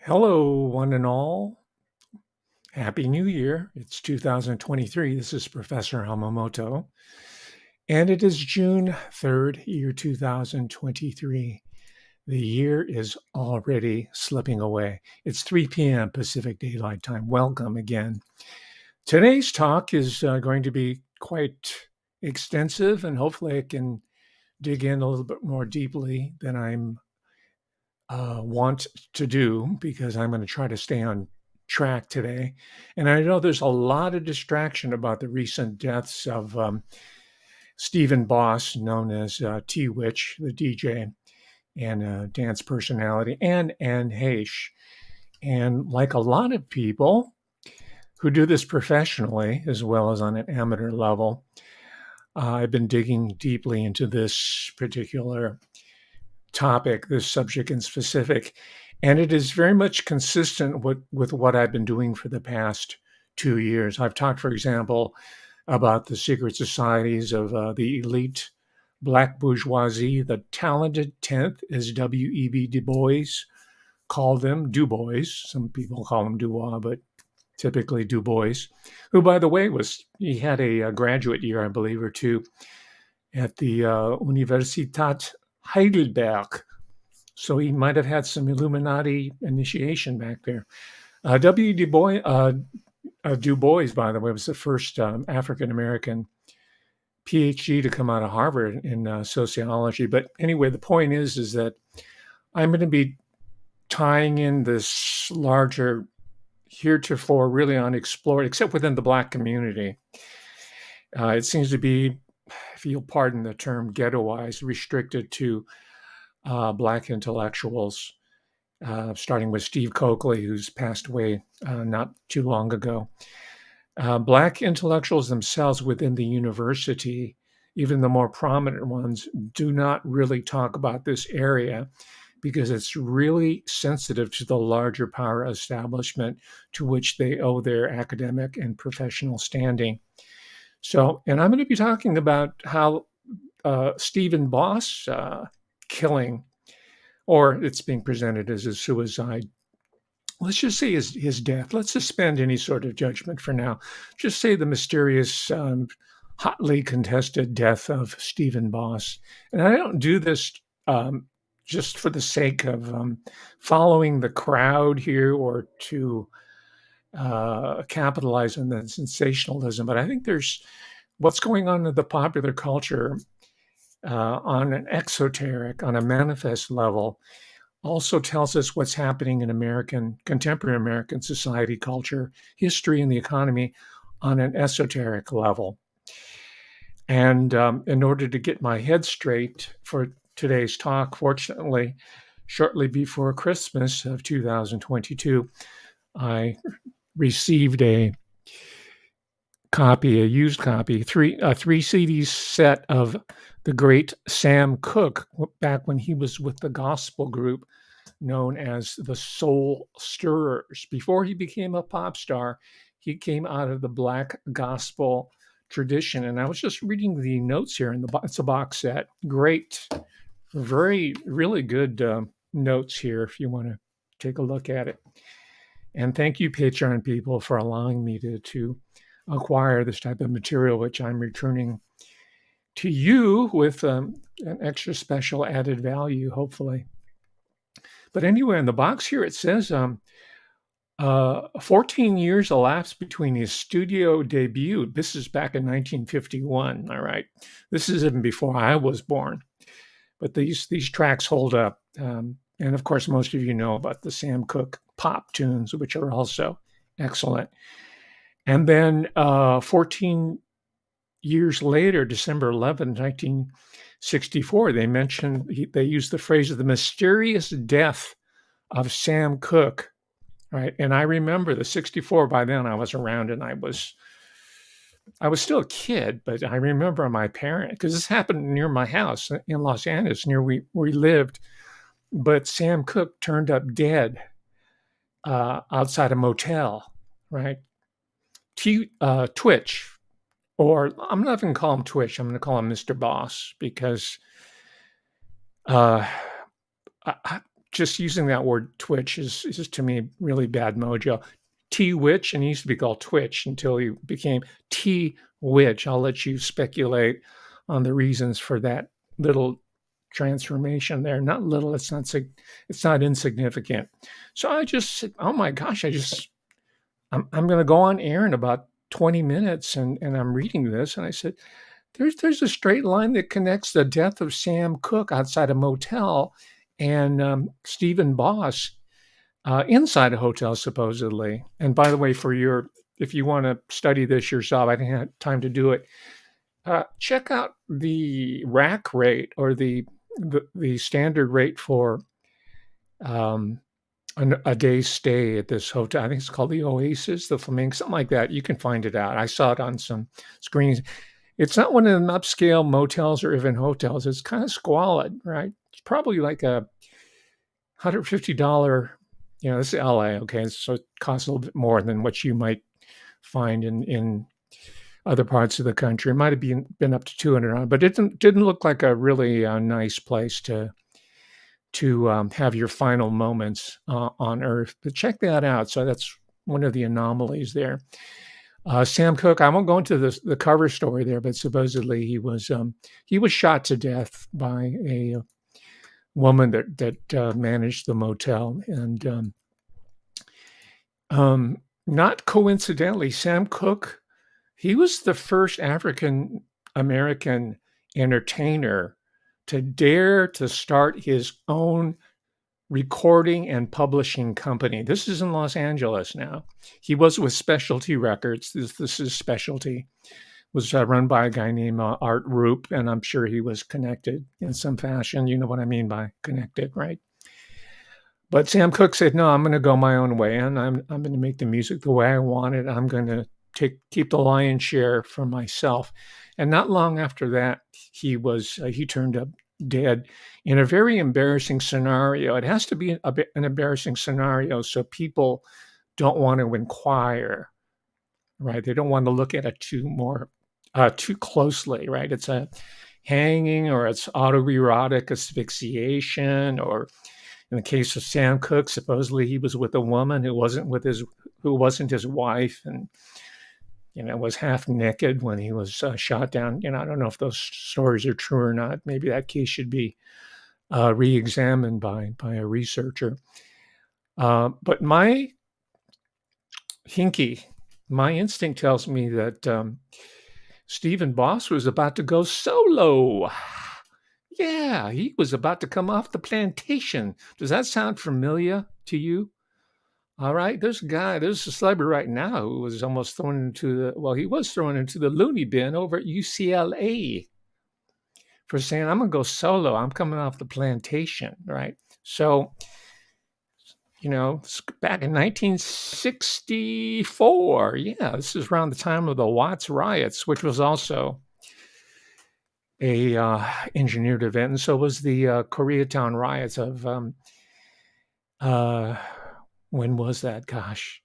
Hello, one and all. Happy New Year. It's 2023. This is Professor Hamamoto, and it is June 3rd, year 2023. The year is already slipping away. It's 3 p.m. Pacific Daylight Time. Welcome again. Today's talk is going to be quite extensive, and hopefully I can dig in a little bit more deeply than I'm want to do because I'm going to try to stay on track today. And I know there's a lot of distraction about the recent deaths of Stephen Boss, known as tWitch, the DJ and dance personality, and Heche. And like a lot of people who do this professionally as well as on an amateur level, I've been digging deeply into this particular topic, this subject in specific, and it is very much consistent with what I've been doing for the past 2 years. I've talked, for example, about the secret societies of the elite black bourgeoisie, the talented 10th, as W.E.B. Du Bois called them, Du Bois. Some people call him Dubois, but typically Du Bois, who, by the way, he had a graduate year, I believe, or two at the Universitat Heidelberg. So he might have had some Illuminati initiation back there. Du Bois, by the way, was the first African-American PhD to come out of Harvard in sociology. But anyway, the point is that I'm going to be tying in this larger, heretofore really unexplored, except within the Black community. It seems to be, if you'll pardon the term, ghettoized, restricted to Black intellectuals, starting with Steve Coakley, who's passed away not too long ago. Black intellectuals themselves within the university, even the more prominent ones, do not really talk about this area because it's really sensitive to the larger power establishment to which they owe their academic and professional standing. So, and I'm going to be talking about how Stephen Boss killing, or it's being presented as a suicide. Let's just say his death. Let's suspend any sort of judgment for now. Just say the mysterious, hotly contested death of Stephen Boss. And I don't do this just for the sake of following the crowd here or to capitalize on the sensationalism. But I think there's what's going on in the popular culture on an exoteric, on a manifest level, also tells us what's happening in contemporary American society, culture, history, and the economy on an esoteric level. And in order to get my head straight for today's talk, fortunately, shortly before Christmas of 2022, I received a used copy, a 3 CD set of the great Sam Cooke, back when he was with the gospel group known as the Soul Stirrers. Before he became a pop star, he came out of the Black gospel tradition. And I was just reading the notes here it's a box set. Great, really good notes here if you want to take a look at it. And thank you, Patreon people, for allowing me to acquire this type of material, which I'm returning to you with an extra special added value, hopefully. But anyway, in the box here, it says 14 years elapsed between his studio debut. This is back in 1951, all right? This is even before I was born. But these tracks hold up. And of course, most of you know about the Sam Cooke pop tunes, which are also excellent. And then 14 years later, December 11, 1964, they used the phrase of the mysterious death of Sam Cooke, right? And I remember the 64, by then I was around and I was still a kid, but I remember my parent, because this happened near my house in Los Angeles, near where we lived. But Sam Cooke turned up dead outside a motel, right? Twitch, or I'm not even going to call him Twitch. I'm going to call him Mr. Boss because just using that word Twitch is to me really bad mojo. tWitch, and he used to be called Twitch until he became tWitch. I'll let you speculate on the reasons for that little transformation there. Not little, it's not insignificant. So I just said, oh my gosh, I'm going to go on air in about 20 minutes, and I'm reading this, and I said, there's a straight line that connects the death of Sam Cooke outside a motel and Stephen Boss inside a hotel, supposedly. And by the way, if you want to study this yourself, I didn't have time to do it. Check out the rack rate, or the standard rate for a day's stay at this hotel. I think it's called the Oasis, the Flamingo, something like that. You can find it out. I saw it on some screens. It's not one of them upscale motels or even hotels. It's kind of squalid, right? It's probably like a $150. This is LA, okay? So it costs a little bit more than what you might find in other parts of the country. It might have been up to $200, but it didn't look like a really nice place to have your final moments on Earth. But check that out. So that's one of the anomalies there. Sam Cooke, I won't go into the cover story there, but supposedly he was shot to death by a woman that managed the motel. And not coincidentally, Sam Cooke, he was the first African American entertainer to dare to start his own recording and publishing company. This is in Los Angeles now. He was with Specialty Records. This is Specialty. Was run by a guy named Art Roop, and I'm sure he was connected in some fashion. You know what I mean by connected, right? But Sam Cooke said, no, I'm going to go my own way, and I'm going to make the music the way I want it. I'm going to keep the lion's share for myself. And not long after that, he turned up dead in a very embarrassing scenario. It has to be an embarrassing scenario so people don't want to inquire, right? They don't want to look at it too closely, right? It's a hanging, or it's autoerotic asphyxiation, or in the case of Sam Cooke, supposedly he was with a woman who wasn't his wife, and was half naked when he was shot down. I don't know if those stories are true or not. Maybe that case should be re-examined by a researcher. But my instinct tells me that Stephen Boss was about to go solo. Yeah, he was about to come off the plantation. Does that sound familiar to you? All right, there's a celebrity right now who was almost he was thrown into the loony bin over at UCLA for saying, I'm going to go solo. I'm coming off the plantation, right? So, back in 1964, yeah, this is around the time of the Watts riots, which was also a engineered event, and so was the Koreatown riots of when was that? Gosh,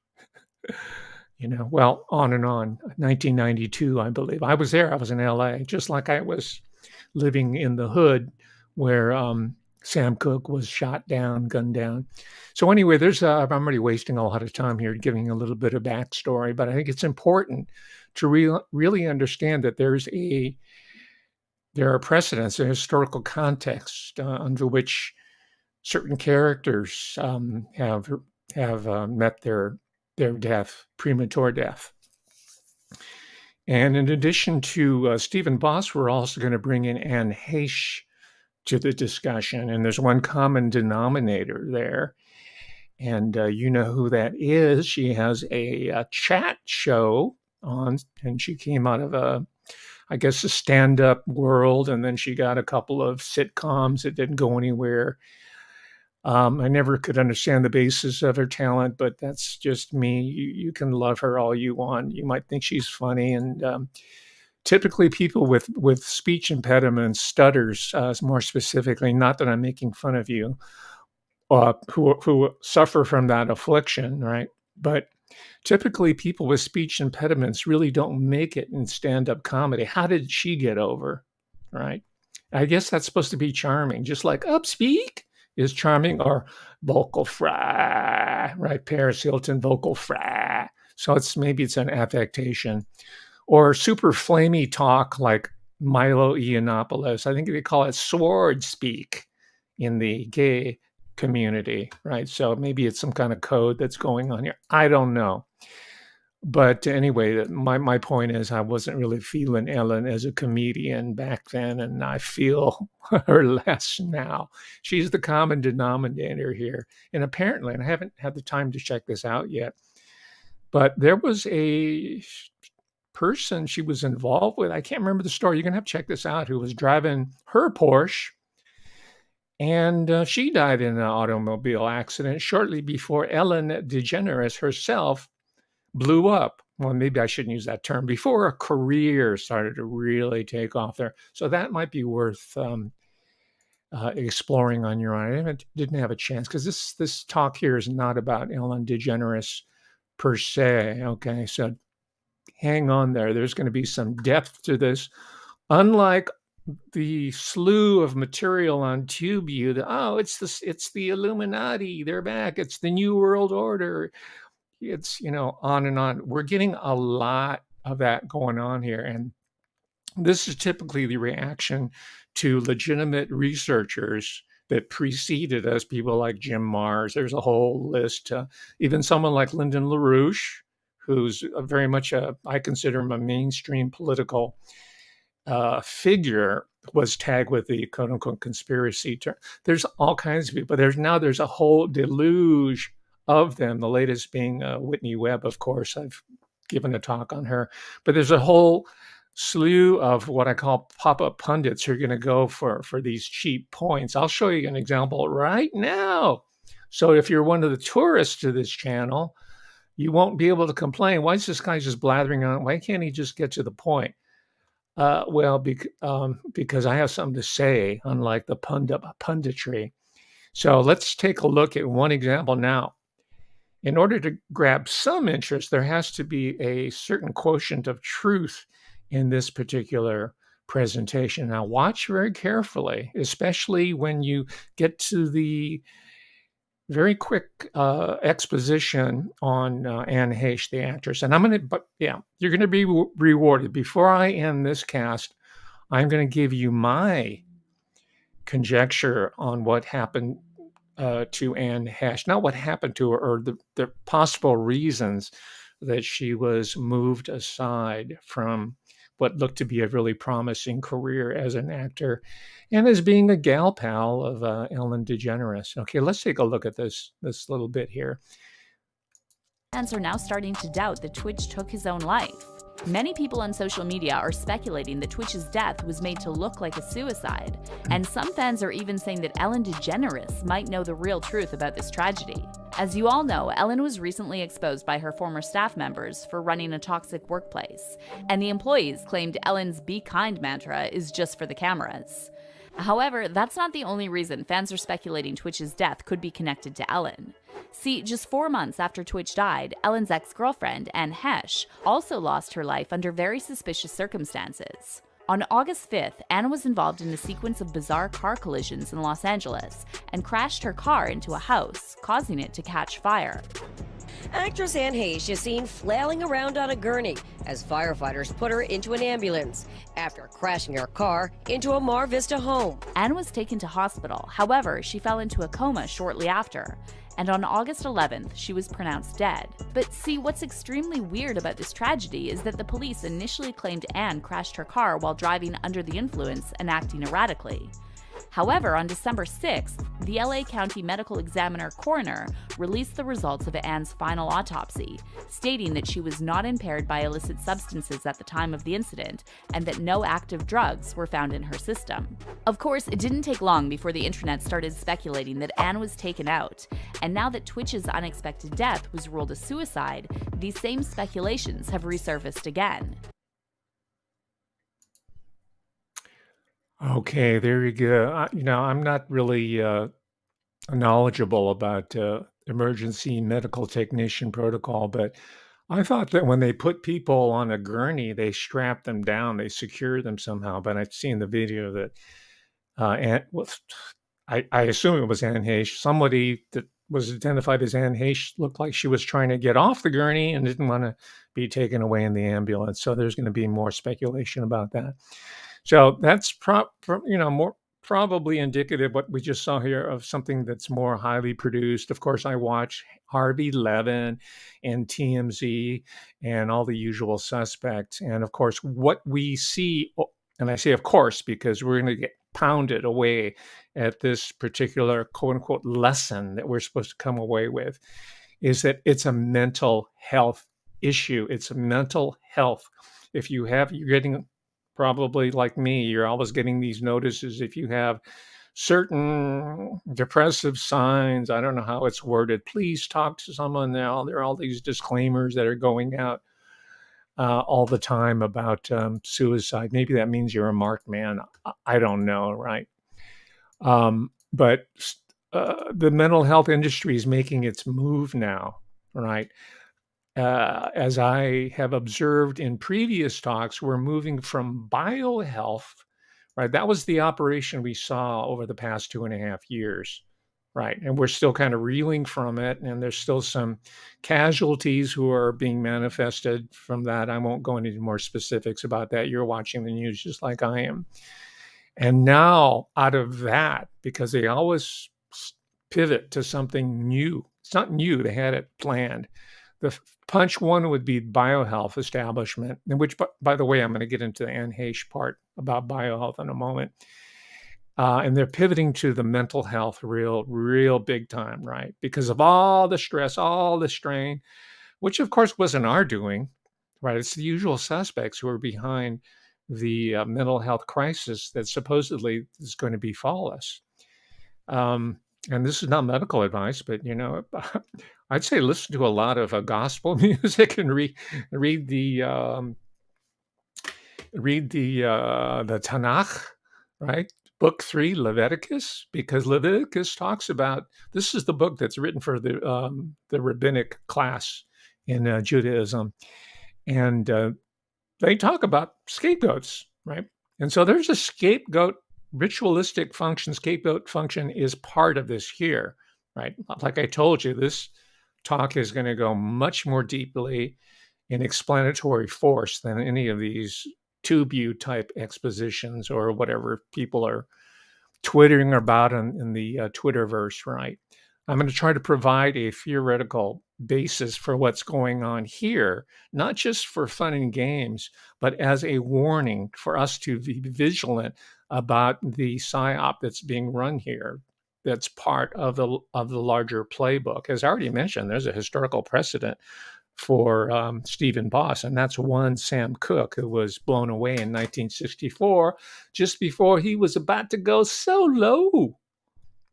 well, on and on. 1992, I believe. I was there. I was in LA, just like I was living in the hood where Sam Cooke was shot down, gunned down. So anyway, I'm already wasting a lot of time here giving a little bit of backstory, but I think it's important to really understand that there are precedents, a historical context under which certain characters have met their death, premature death. And in addition to Stephen Boss, we're also going to bring in Anne Heche to the discussion. And there's one common denominator there. And you know who that is. She has a chat show on, and she came out of a stand-up world, and then she got a couple of sitcoms that didn't go anywhere. I never could understand the basis of her talent, but that's just me. You can love her all you want. You might think she's funny, and typically people with speech impediments, stutters, more specifically, not that I'm making fun of you, who suffer from that affliction, right? But typically people with speech impediments really don't make it in stand-up comedy. How did she get over, right? I guess that's supposed to be charming, just like, up, speak. is charming, or vocal fry, right? Paris Hilton, vocal fry. So maybe it's an affectation. Or super flamey talk like Milo Yiannopoulos. I think they call it sword speak in the gay community, right? So maybe it's some kind of code that's going on here. I don't know. But anyway, my point is I wasn't really feeling Ellen as a comedian back then, and I feel her less now. She's the common denominator here. And apparently, and I haven't had the time to check this out yet, but there was a person she was involved with. I can't remember the story. You're going to have to check this out, who was driving her Porsche. And she died in an automobile accident shortly before Ellen DeGeneres herself blew up. Well, maybe I shouldn't use that term. Before a career started to really take off there. So that might be worth exploring on your own. I didn't have a chance because this talk here is not about Ellen DeGeneres per se. Okay, so hang on there. There's going to be some depth to this. Unlike the slew of material on TubeView, it's the Illuminati. They're back. It's the New World Order. It's, on and on. We're getting a lot of that going on here. And this is typically the reaction to legitimate researchers that preceded us, people like Jim Mars. There's a whole list. Even someone like Lyndon LaRouche, who's very much I consider him a mainstream political figure, was tagged with the quote unquote conspiracy term. There's all kinds of people. There's a whole deluge of them, the latest being Whitney Webb, of course. I've given a talk on her. But there's a whole slew of what I call pop-up pundits who are going to go for these cheap points. I'll show you an example right now. So if you're one of the tourists to this channel, you won't be able to complain. Why is this guy just blathering on? Why can't he just get to the point? Because I have something to say, unlike the punditry. So let's take a look at one example now. In order to grab some interest, there has to be a certain quotient of truth in this particular presentation. Now, watch very carefully, especially when you get to the very quick exposition on Anne Heche, the actress. And you're going to be rewarded. Before I end this cast, I'm going to give you my conjecture on what happened to Anne Heche. Not what happened to her, or the possible reasons that she was moved aside from what looked to be a really promising career as an actor and as being a gal pal of Ellen DeGeneres. Okay, let's take a look at this little bit here. Fans are now starting to doubt that Twitch took his own life. Many people on social media are speculating that Twitch's death was made to look like a suicide, and some fans are even saying that Ellen DeGeneres might know the real truth about this tragedy. As you all know, Ellen was recently exposed by her former staff members for running a toxic workplace, and the employees claimed Ellen's "be kind" mantra is just for the cameras. However, that's not the only reason fans are speculating Twitch's death could be connected to Ellen. See, just 4 months after Twitch died, Ellen's ex-girlfriend, Anne Heche, also lost her life under very suspicious circumstances. On August 5th, Anne was involved in a sequence of bizarre car collisions in Los Angeles and crashed her car into a house, causing it to catch fire. Actress Anne Heche is seen flailing around on a gurney as firefighters put her into an ambulance after crashing her car into a Mar Vista home. Anne was taken to hospital. However, she fell into a coma shortly after, and on August 11th, she was pronounced dead. But see, what's extremely weird about this tragedy is that the police initially claimed Anne crashed her car while driving under the influence and acting erratically. However, on December 6th, the LA County Medical Examiner coroner released the results of Anne's final autopsy, stating that she was not impaired by illicit substances at the time of the incident and that no active drugs were found in her system. Of course, it didn't take long before the internet started speculating that Anne was taken out, and now that Twitch's unexpected death was ruled a suicide, these same speculations have resurfaced again. Okay, there you go. I'm not really knowledgeable about emergency medical technician protocol, but I thought that when they put people on a gurney, they strap them down, they secure them somehow. But I've seen the video that I assume it was Anne Heche. Somebody that was identified as Anne Heche looked like she was trying to get off the gurney and didn't want to be taken away in the ambulance. So there's going to be more speculation about that. So that's more probably indicative of what we just saw here of something that's more highly produced. Of course, I watch Harvey Levin and TMZ and all the usual suspects. And of course, what we see, and I say of course because we're going to get pounded away at this particular quote unquote lesson that we're supposed to come away with, is that it's a mental health issue. It's a mental health. If you're getting, probably like me, you're always getting these notices if you have certain depressive signs. I don't know how it's worded. Please talk to someone now. There are all these disclaimers that are going out all the time about suicide. Maybe that means you're a marked man. I don't know, right? But the mental health industry is making its move now, right? As I have observed in previous talks, we're moving from biohealth, right? That was the operation we saw over the past 2.5 years, right? And we're still kind of reeling from it. And there's still some casualties who are being manifested from that. I won't go into more specifics about that. You're watching the news just like I am. And now out of that, because they always pivot to something new. It's not new, they had it planned. The punch one would be biohealth establishment, in which, by the way, I'm going to get into the Anne Heche part about biohealth in a moment. And they're pivoting to the mental health real big time, right? Because of all the stress, all the strain, which of course wasn't our doing, right? It's the usual suspects who are behind the mental health crisis that supposedly is going to befall us. And this is not medical advice, but I'd say listen to a lot of gospel music and read the Tanakh, right? Book 3, Leviticus, because Leviticus talks about, this is the book that's written for the rabbinic class in Judaism, and they talk about scapegoats, right? And so there's a scapegoat ritualistic function. Scapegoat function is part of this here, right? Like I told you, this talk is going to go much more deeply in explanatory force than any of these tube type expositions or whatever people are twittering about in the Twitterverse, right? I'm going to try to provide a theoretical basis for what's going on here, not just for fun and games, but as a warning for us to be vigilant about the psyop that's being run here. That's part of the larger playbook. As I already mentioned, there's a historical precedent for Stephen Boss, and that's one Sam Cooke, who was blown away in 1964, just before he was about to go solo.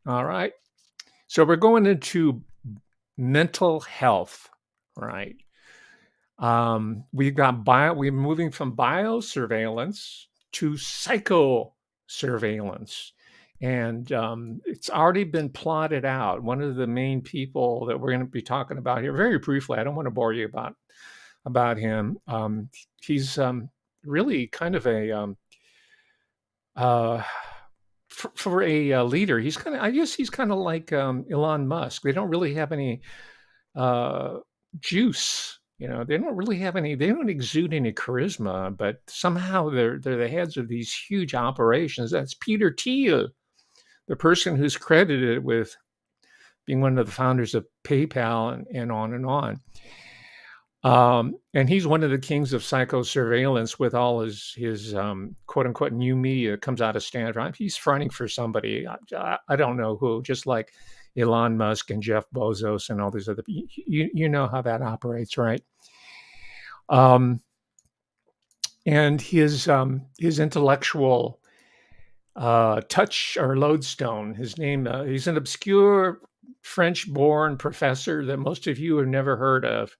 All right. So we're going into mental health, right? We're moving from biosurveillance to psycho-surveillance. And it's already been plotted out. One of the main people that we're going to be talking about here, very briefly, I don't want to bore you about him. He's really kind of a for a leader. He's I guess he's kind of like Elon Musk. They don't really have any juice. They don't really have any. They don't exude any charisma. But somehow they're the heads of these huge operations. That's Peter Thiel, the person who's credited with being one of the founders of PayPal and on and on. And he's one of the kings of psycho-surveillance with all his quote unquote new media that comes out of Stanford. He's fronting for somebody. I don't know who, just like Elon Musk and Jeff Bezos and all these other people. You know how that operates, right? And his intellectual touch or lodestone, his name, he's an obscure French-born professor that most of you have never heard of,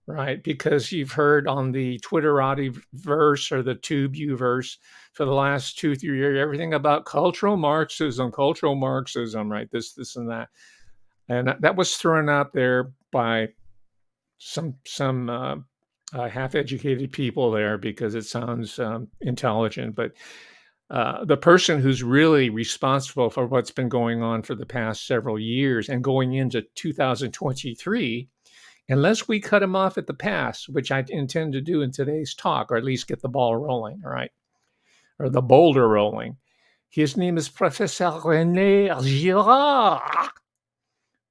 right? Because you've heard on the Twitterati verse or the TubeU-verse for the last 2-3 years, everything about cultural Marxism, right? This and that. And that was thrown out there by some half-educated people there because it sounds intelligent. But the person who's really responsible for what's been going on for the past several years and going into 2023, unless we cut him off at the pass, which I intend to do in today's talk, or at least get the ball rolling, all right, or the boulder rolling. His name is Professor René Girard.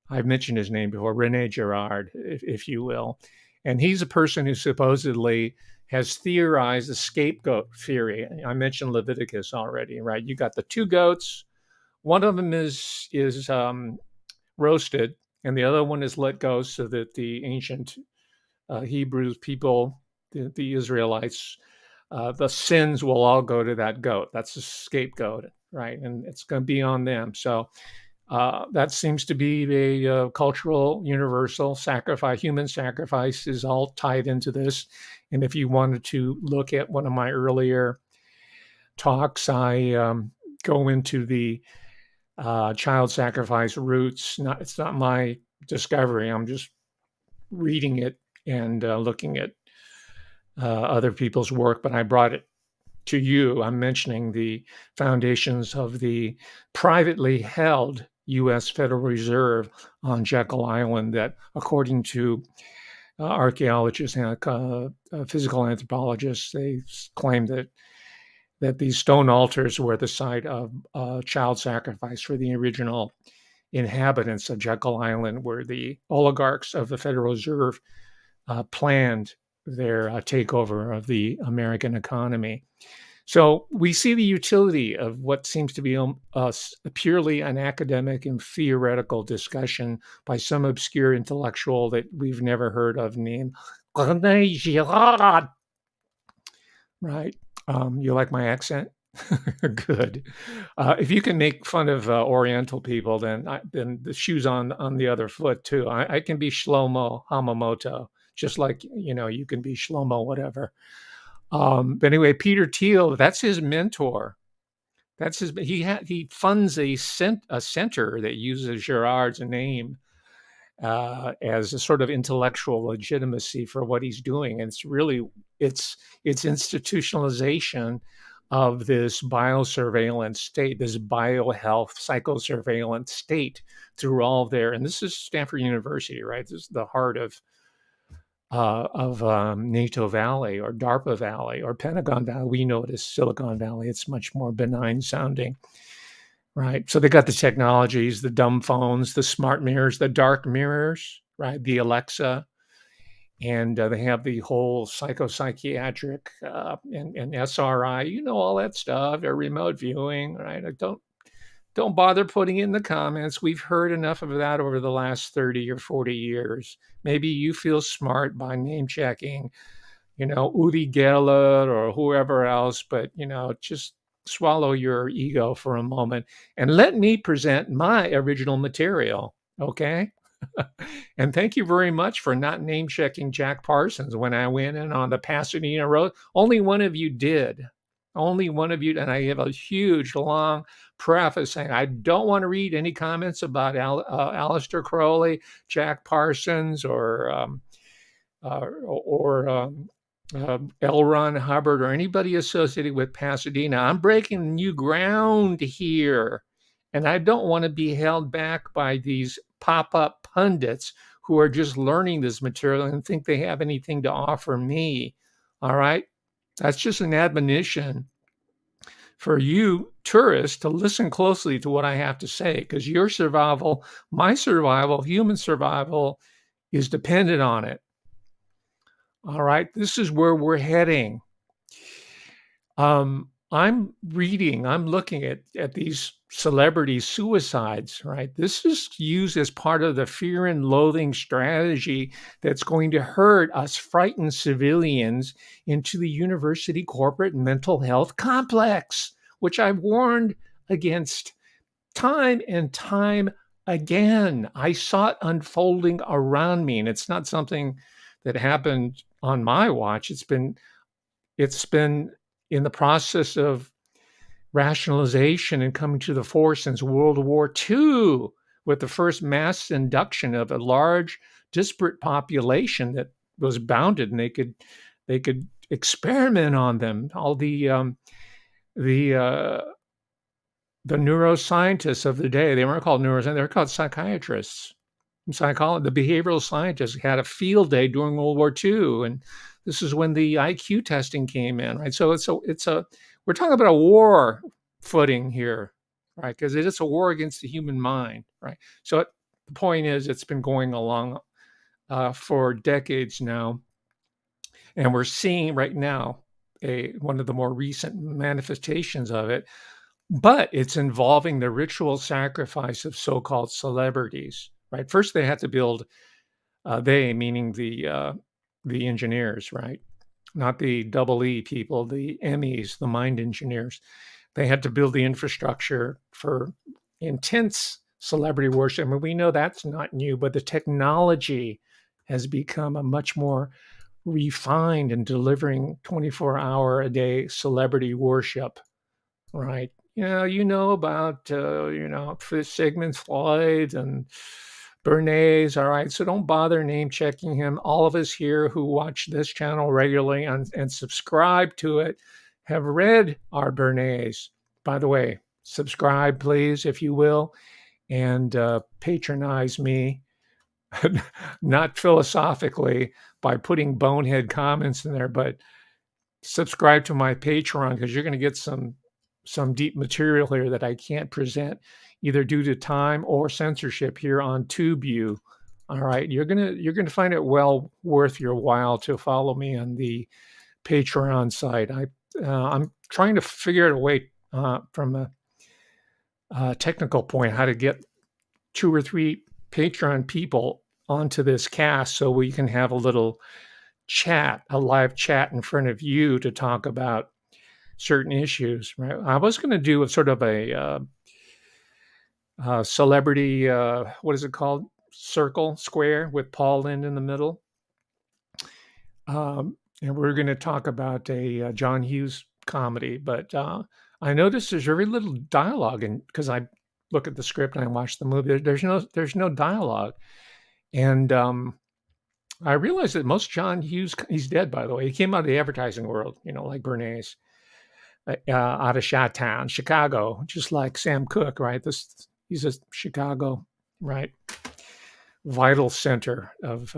I've mentioned his name before, René Girard, if you will. And he's a person who supposedly has theorized the scapegoat theory. I mentioned Leviticus already, right? You got the two goats. One of them is roasted, and the other one is let go so that the ancient Hebrew people, the Israelites, the sins will all go to that goat. That's the scapegoat, right? And it's going to be on them. So that seems to be a cultural universal sacrifice. Human sacrifice is all tied into this. And if you wanted to look at one of my earlier talks, I go into the child sacrifice roots. It's not my discovery. I'm just reading it and looking at other people's work, but I brought it to you. I'm mentioning the foundations of the privately held U.S. Federal Reserve on Jekyll Island that, according to archaeologists and physical anthropologists, they claim that these stone altars were the site of child sacrifice for the original inhabitants of Jekyll Island, where the oligarchs of the Federal Reserve planned their takeover of the American economy. So we see the utility of what seems to be purely an academic and theoretical discussion by some obscure intellectual that we've never heard of named René Girard. Right? You like my accent? Good. If you can make fun of Oriental people, then the shoe's on the other foot too. I can be Shlomo Hamamoto, just like you can be Shlomo whatever. But anyway, Peter Thiel, that's his mentor. That's his. He funds a center that uses Girard's name as a sort of intellectual legitimacy for what he's doing. And it's institutionalization of this biosurveillance state, this biohealth psychosurveillance state through all their, and this is Stanford University, right? This is the heart of NATO Valley or DARPA Valley or Pentagon Valley. We know it as Silicon Valley. It's much more benign sounding, right? So they got the technologies, the dumb phones, the smart mirrors, the dark mirrors, right? The Alexa, and they have the whole psychiatric and SRI, all that stuff. They're remote viewing, right? Don't bother putting in the comments. We've heard enough of that over the last 30 or 40 years. Maybe you feel smart by name checking, Uri Geller or whoever else, but, just swallow your ego for a moment and let me present my original material, okay? And thank you very much for not name checking Jack Parsons when I went in on the Pasadena Road. Only one of you did. Only one of you, and I have a huge, long preface saying I don't want to read any comments about Aleister Crowley, Jack Parsons, or L. Ron Hubbard, or anybody associated with Pasadena. I'm breaking new ground here, and I don't want to be held back by these pop-up pundits who are just learning this material and think they have anything to offer me. All right? That's just an admonition for you tourists to listen closely to what I have to say, because your survival, my survival, human survival is dependent on it. All right, this is where we're heading. I'm looking at these celebrity suicides, right? This is used as part of the fear and loathing strategy that's going to herd us frightened civilians into the university corporate mental health complex, which I've warned against time and time again. I saw it unfolding around me, and it's not something that happened on my watch. It's been in the process of rationalization and coming to the fore since World War II, with the first mass induction of a large, disparate population that was bounded, and they could experiment on them. All the the neuroscientists of the day, they weren't called neuroscientists, they were called psychiatrists. The behavioral scientists had a field day during World War II, and this is when the IQ testing came in, right? So we're talking about a war footing here, right? Because it is a war against the human mind, right? So the point is, it's been going along for decades now, and we're seeing right now one of the more recent manifestations of it, but it's involving the ritual sacrifice of so-called celebrities, right? First, they had to build, they meaning the engineers, right? Not the double E people, the MEs, the mind engineers. They had to build the infrastructure for intense celebrity worship. I mean, we know that's not new, but the technology has become a much more refined in delivering 24-hour a day celebrity worship, right? You know about Sigmund Freud and Bernays, all right? So don't bother name checking him. All of us here who watch this channel regularly and subscribe to it have read our Bernays. By the way, subscribe, please, if you will, and patronize me, not philosophically by putting bonehead comments in there, but subscribe to my Patreon, because you're going to get some deep material here that I can't present either due to time or censorship here on TubeU. All right, you're gonna find it well worth your while to follow me on the Patreon site. I'm trying to figure out a way from a technical point how to get 2 or 3 Patreon people onto this cast so we can have a little chat, a live chat in front of you to talk about certain issues, right? I was going to do a sort of a celebrity, what is it called? Square with Paul Lynde in the middle. And we're going to talk about a John Hughes comedy, but I noticed there's very little dialogue, and because I look at the script and I watch the movie, there's no dialogue, and I realized that most John Hughes, he's dead, by the way. He came out of the advertising world, like Bernays, out of Chi-Town, Chicago, just like Sam Cooke, right? He's a Chicago, right, vital center of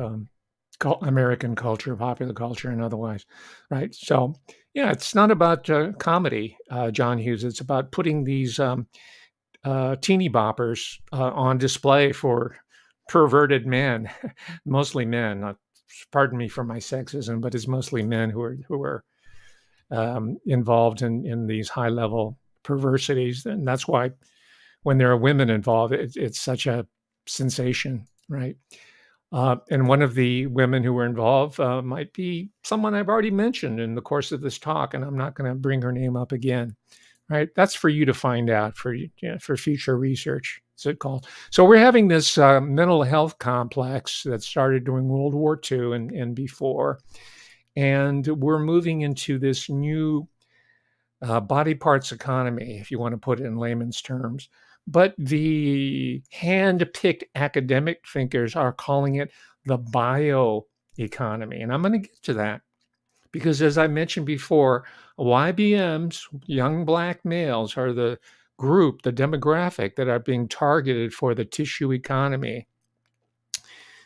American culture, popular culture, and otherwise, right? So, yeah, it's not about comedy, John Hughes. It's about putting these teeny boppers on display for perverted men, mostly men. Pardon me for my sexism, but it's mostly men who are involved in these high level perversities, and that's why when there are women involved, it's such a sensation, right? And one of the women who were involved might be someone I've already mentioned in the course of this talk, and I'm not going to bring her name up again, right? That's for you to find out for future research. It's called. So we're having this mental health complex that started during World War II and before, and we're moving into this new body parts economy, if you want to put it in layman's terms. But the hand-picked academic thinkers are calling it the bioeconomy. And I'm going to get to that because, as I mentioned before, YBMs, young Black males, are the group, the demographic that are being targeted for the tissue economy.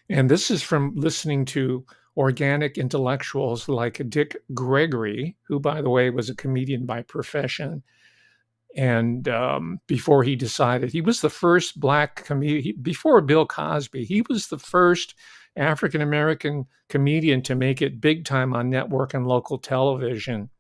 And this is from listening to organic intellectuals like Dick Gregory, who, by the way, was a comedian by profession. And before he decided, he was the first Black comedian, before Bill Cosby, he was the first African-American comedian to make it big time on network and local television.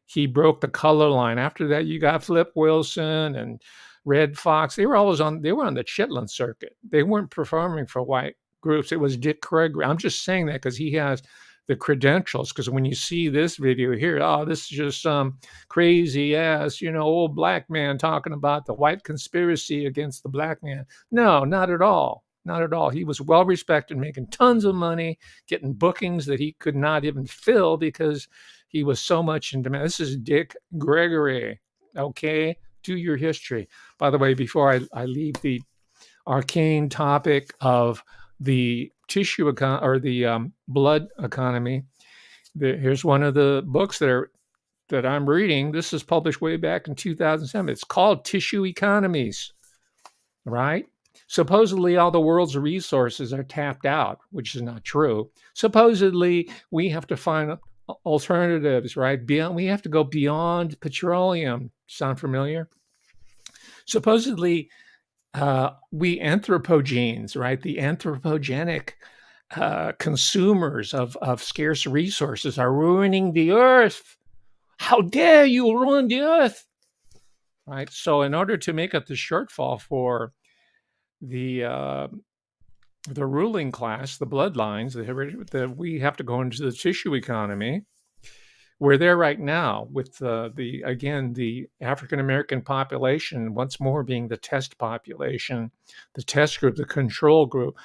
He broke the color line. After that, you got Flip Wilson and Red Fox. They were on the Chitlin circuit. They weren't performing for white groups. It was Dick Gregory. I'm just saying that because he has the credentials, because when you see this video here, this is just some crazy ass, old Black man talking about the white conspiracy against the Black man. No, not at all. Not at all. He was well respected, making tons of money, getting bookings that he could not even fill because he was so much in demand. This is Dick Gregory. Okay, do your history. By the way, before I leave the arcane topic of the tissue or the blood economy, here's one of the books that are that I'm reading, this is published way back in 2007. It's called Tissue Economies, right? Supposedly all the world's resources are tapped out, which is not true. Supposedly we have to find alternatives, right? We have to go beyond petroleum. Sound familiar? Supposedly we anthropogenes, right? The anthropogenic consumers of scarce resources are ruining the earth. How dare you ruin the earth? Right. So, in order to make up the shortfall for the ruling class, the bloodlines, we have to go into the tissue economy. We're there right now with the African American population once more being the test population, the test group, the control group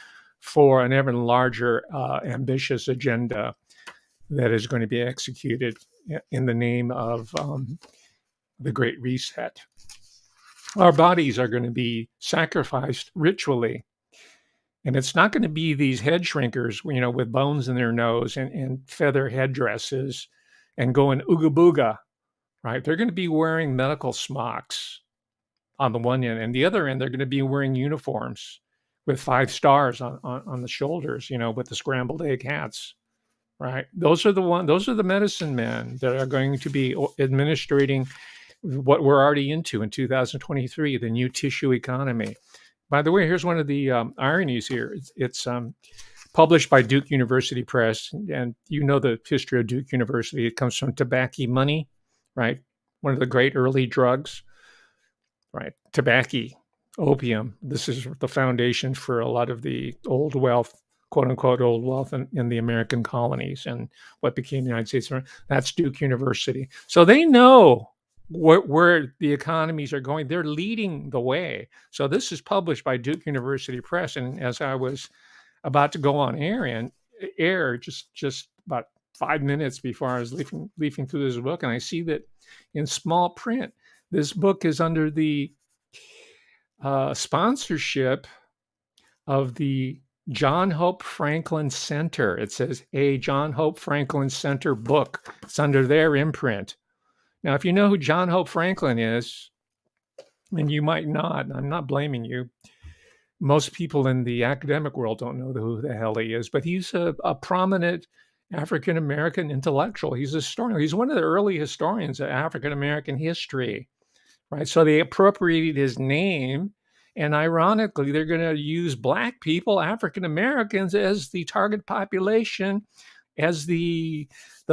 for an ever larger ambitious agenda that is going to be executed in the name of the Great Reset. Our bodies are going to be sacrificed ritually. And it's not going to be these head shrinkers, with bones in their nose and feather headdresses and going ooga booga, right? They're going to be wearing medical smocks on the one end, and the other end, they're going to be wearing uniforms with 5 stars on the shoulders, with the scrambled egg hats, right? Those are the medicine men that are going to be administrating what we're already into in 2023, the new tissue economy. By the way, here's one of the ironies here. It's published by Duke University Press, and the history of Duke University. It comes from tobacco money, right? One of the great early drugs, right? Tobacco, opium. This is the foundation for a lot of the old wealth, quote unquote, old wealth in the American colonies and what became the United States. That's Duke University. So they know where the economies are going. They're leading the way. So this is published by Duke University Press. And as I was about to go on air just about 5 minutes before I was leafing through this book, and I see that in small print, this book is under the sponsorship of the John Hope Franklin Center. It says a John Hope Franklin Center book. It's under their imprint. Now, if you know who John Hope Franklin is, and you might not, I'm not blaming you. Most people in the academic world don't know who the hell he is, but he's a prominent African-American intellectual. He's a historian. He's one of the early historians of African-American history, right? So they appropriated his name, and ironically, they're going to use Black people, African-Americans, as the target population, as the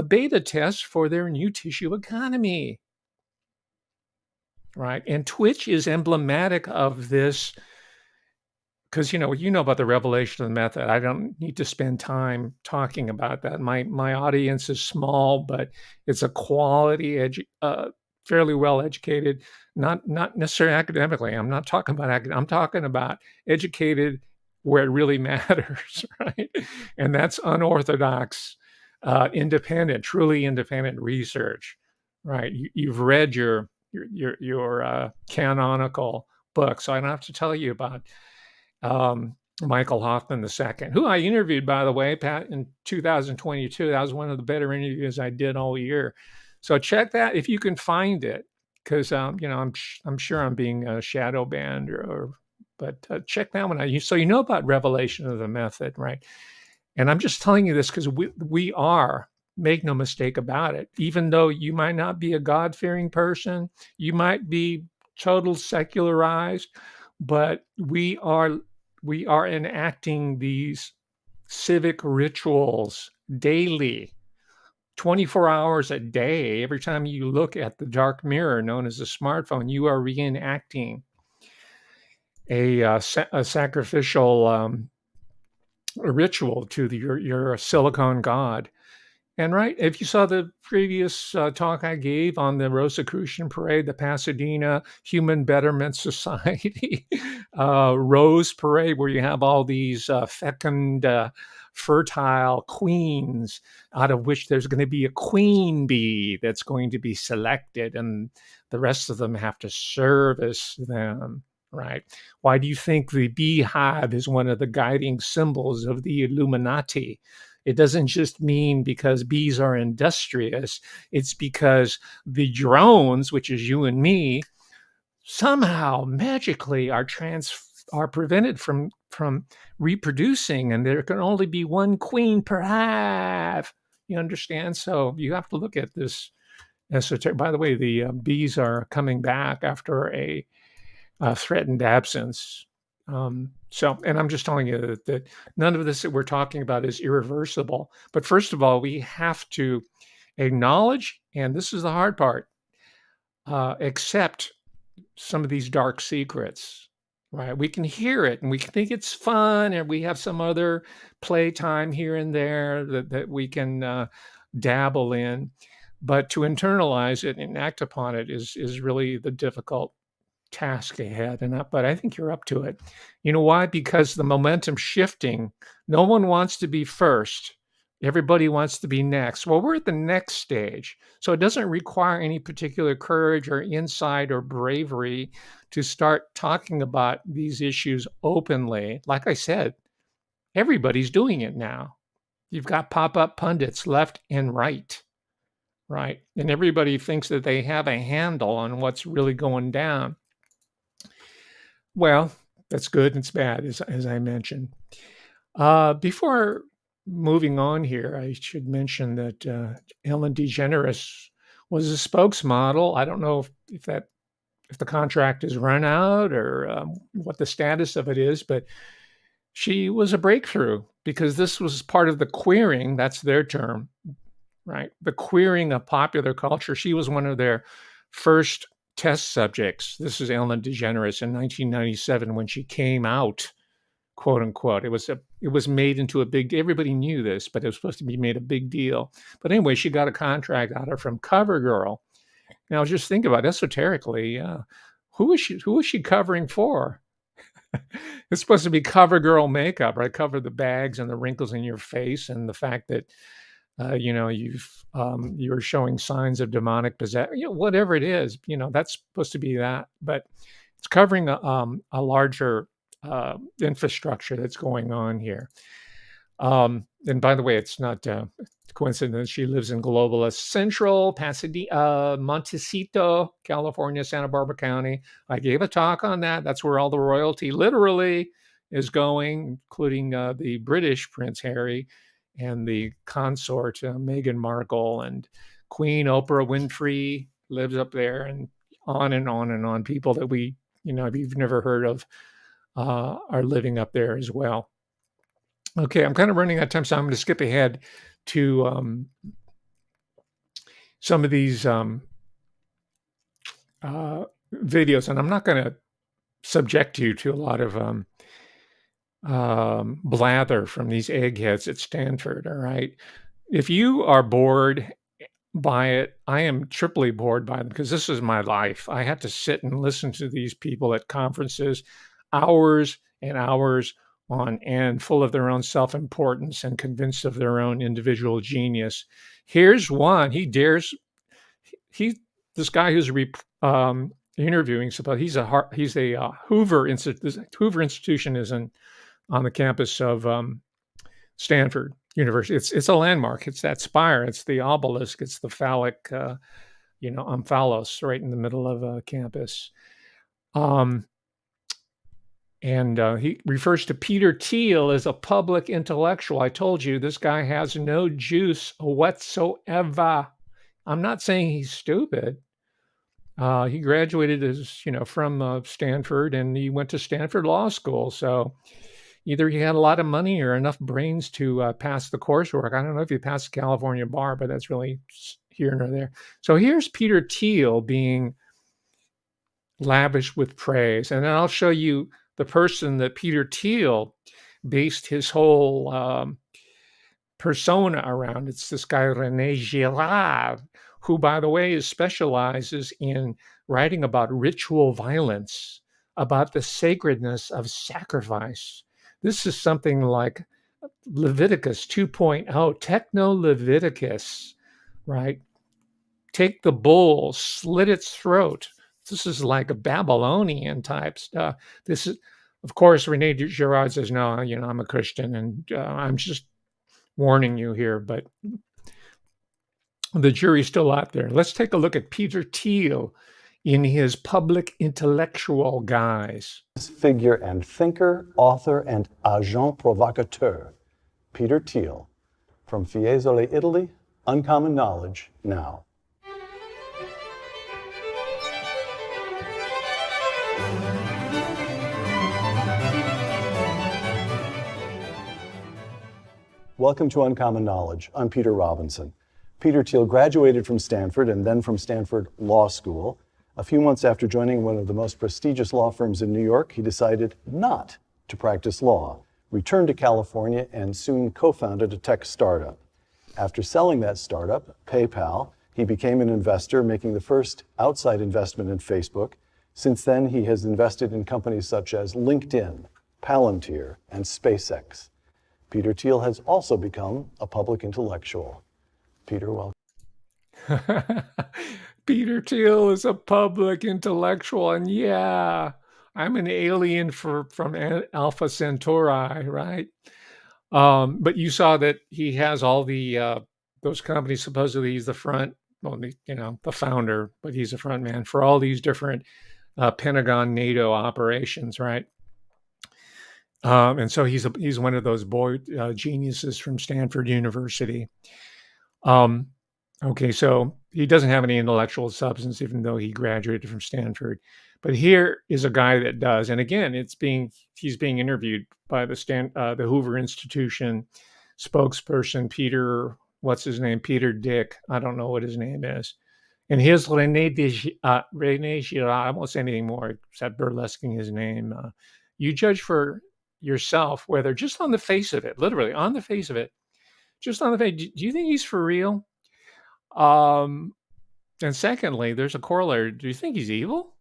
beta test for their new tissue economy, right? And Twitch is emblematic of this because you know about the revelation of the method. I don't need to spend time talking about that. My audience is small, but it's a quality, fairly well educated, not necessarily academically. I'm not talking about I'm talking about educated where it really matters, right? And that's unorthodox, independent, truly independent research, right? You've read your canonical book, so I don't have to tell you about Michael Hoffman II, who I interviewed, by the way, Pat, in 2022. That was one of the better interviews I did all year. So check that if you can find it, because I'm sure I'm being shadow banned, but check that one out. So about revelation of the method, right? And I'm just telling you this because we are. Make no mistake about it. Even though you might not be a God-fearing person, you might be total secularized, but we are enacting these civic rituals daily, 24 hours a day. Every time you look at the dark mirror known as a smartphone, you are reenacting a sacrificial ritual to your silicon god. And right, if you saw the previous talk I gave on the Rosicrucian Parade, the Pasadena Human Betterment Society Rose Parade, where you have all these fecund, fertile queens, out of which there's going to be a queen bee that's going to be selected, and the rest of them have to service them, right? Why do you think the beehive is one of the guiding symbols of the Illuminati? It doesn't just mean because bees are industrious. It's because the drones, which is you and me, somehow magically are prevented from reproducing, and there can only be one queen per hive. You understand? So you have to look at this esoteric. By the way, the bees are coming back after a threatened absence. And I'm just telling you that none of this that we're talking about is irreversible. But first of all, we have to acknowledge, and this is the hard part, accept some of these dark secrets, right? We can hear it and we can think it's fun, and we have some other playtime here and there that we can dabble in. But to internalize it and act upon it is really the difficult task ahead. But I think you're up to it. You know why? Because the momentum's shifting. No one wants to be first. Everybody wants to be next. Well, we're at the next stage. So it doesn't require any particular courage or insight or bravery to start talking about these issues openly. Like I said, everybody's doing it now. You've got pop-up pundits left and right, right? And everybody thinks that they have a handle on what's really going down. Well, that's good and it's bad, as I mentioned. Before moving on here, I should mention that Ellen DeGeneres was a spokesmodel. I don't know if the contract is run out or what the status of it is, but she was a breakthrough because this was part of the queering. That's their term, right? The queering of popular culture. She was one of their first test subjects. This is Ellen DeGeneres in 1997 when she came out, quote unquote. It was made into a big, everybody knew this, but it was supposed to be made a big deal. But anyway, she got a contract out of from CoverGirl. Now just think about it, esoterically, who is she covering for? It's supposed to be CoverGirl makeup, right? Cover the bags and the wrinkles in your face and the fact that you're showing signs of demonic possession, whatever it is, that's supposed to be that, but it's covering a larger infrastructure that's going on here. And by the way, it's not coincidence. She lives in globalist central Pasadena, Montecito, California, Santa Barbara County. I gave a talk on that. That's where all the royalty literally is going, including the British Prince Harry and the consort Meghan Markle, and Queen Oprah Winfrey lives up there, and on and on and on. People that you've never heard of are living up there as well. Okay, I'm kind of running out of time, so I'm going to skip ahead to some of these videos, and I'm not going to subject you to a lot of blather from these eggheads at Stanford. All right. If you are bored by it, I am triply bored by them because this is my life. I had to sit and listen to these people at conferences, hours and hours on end, full of their own self-importance and convinced of their own individual genius. Here's one. This guy who's interviewing, he's a Hoover Institute. Hoover Institution is on the campus of Stanford University. It's a landmark. It's that spire. It's the obelisk. It's the phallic, omphalos right in the middle of campus. And he refers to Peter Thiel as a public intellectual. I told you this guy has no juice whatsoever. I'm not saying he's stupid. He graduated from Stanford, and he went to Stanford Law School. So either he had a lot of money or enough brains to pass the coursework. I don't know if he passed the California bar, but that's really here nor there. So here's Peter Thiel being lavish with praise. And then I'll show you the person that Peter Thiel based his whole persona around. It's this guy, René Girard, who, by the way, specializes in writing about ritual violence, about the sacredness of sacrifice. This is something like Leviticus 2.0, Techno-Leviticus, right? Take the bull, slit its throat. This is like a Babylonian type stuff. This is, of course, René Girard says, no, I'm a Christian, and I'm just warning you here, but the jury's still out there. Let's take a look at Peter Thiel in his public intellectual guise. Figure and thinker, author, and agent provocateur, Peter Thiel, from Fiesole, Italy, Uncommon Knowledge, now. Welcome to Uncommon Knowledge. I'm Peter Robinson. Peter Thiel graduated from Stanford and then from Stanford Law School. A few months after joining one of the most prestigious law firms in New York, he decided not to practice law, returned to California, and soon co-founded a tech startup. After selling that startup, PayPal, he became an investor, making the first outside investment in Facebook. Since then, he has invested in companies such as LinkedIn, Palantir, and SpaceX. Peter Thiel has also become a public intellectual. Peter, welcome. Peter Thiel is a public intellectual, and yeah, I'm an alien from Alpha Centauri, right? But you saw that he has all the those companies. Supposedly, he's the the founder, but he's the front man for all these different Pentagon, NATO operations, right? And so he's one of those geniuses from Stanford University. Okay, so he doesn't have any intellectual substance, even though he graduated from Stanford. But here is a guy that does, and again, he's being interviewed by the Hoover Institution spokesperson, Peter, what's his name? Peter Dick. I don't know what his name is. And here's René Girard. I won't say anything more except burlesquing his name. You judge for yourself whether, just on the face of it, literally on the face of it, just on the face, do you think he's for real? And secondly, there's a corollary. Do you think he's evil?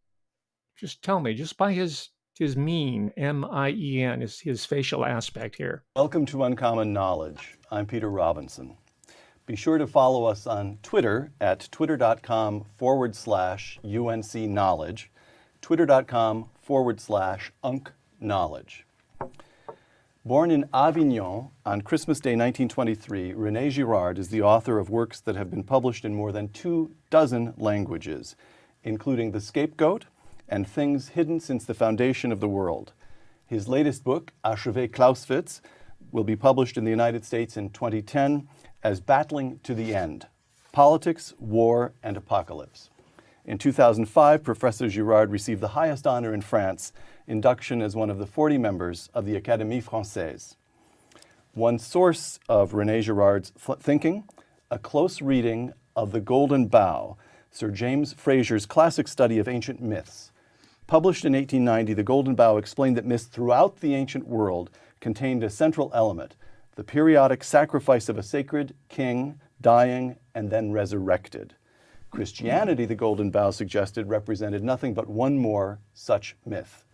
Just tell me, just by his mien, M-I-E-N, his facial aspect here. Welcome to Uncommon Knowledge. I'm Peter Robinson. Be sure to follow us on Twitter at twitter.com/UNC Knowledge, twitter.com/UNC Knowledge. Born in Avignon on Christmas Day 1923, René Girard is the author of works that have been published in more than 24 languages, including The Scapegoat and Things Hidden Since the Foundation of the World. His latest book, Achevé Clausewitz, will be published in the United States in 2010 as Battling to the End: Politics, War, and Apocalypse. In 2005, Professor Girard received the highest honor in France, induction as one of the 40 members of the Académie Française. One source of René Girard's thinking, a close reading of The Golden Bough, Sir James Fraser's classic study of ancient myths. Published in 1890, The Golden Bough explained that myths throughout the ancient world contained a central element, the periodic sacrifice of a sacred king, dying and then resurrected. Christianity, The Golden Bough suggested, represented nothing but one more such myth,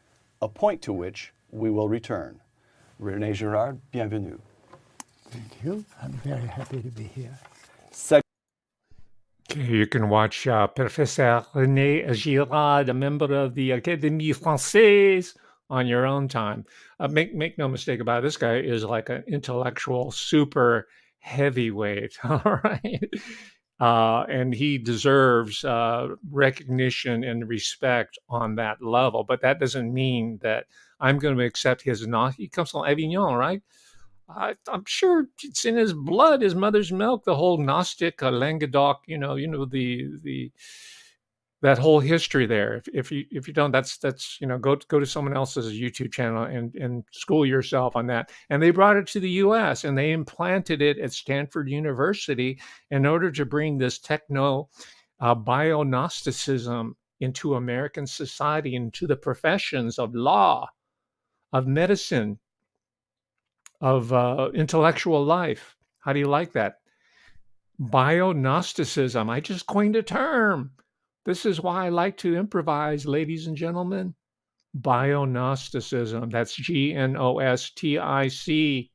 a point to which we will return. René Girard, bienvenue. Thank you. I'm very happy to be here. Okay, you can watch Professor René Girard, a member of the Académie Française, on your own time. Make no mistake about it, this guy is like an intellectual super heavyweight, all right? And he deserves recognition and respect on that level. But that doesn't mean that I'm going to accept his he comes from Avignon, right? I'm sure it's in his blood, his mother's milk, the whole Gnostic Languedoc, that whole history there. If you don't, that's go to someone else's YouTube channel and school yourself on that. And they brought it to the U.S. and they implanted it at Stanford University in order to bring this bio-Gnosticism into American society, into the professions of law, of medicine, of intellectual life. How do you like that? Bio-Gnosticism. I just coined a term. This is why I like to improvise, ladies and gentlemen. Bio-Gnosticism. That's Gnostic.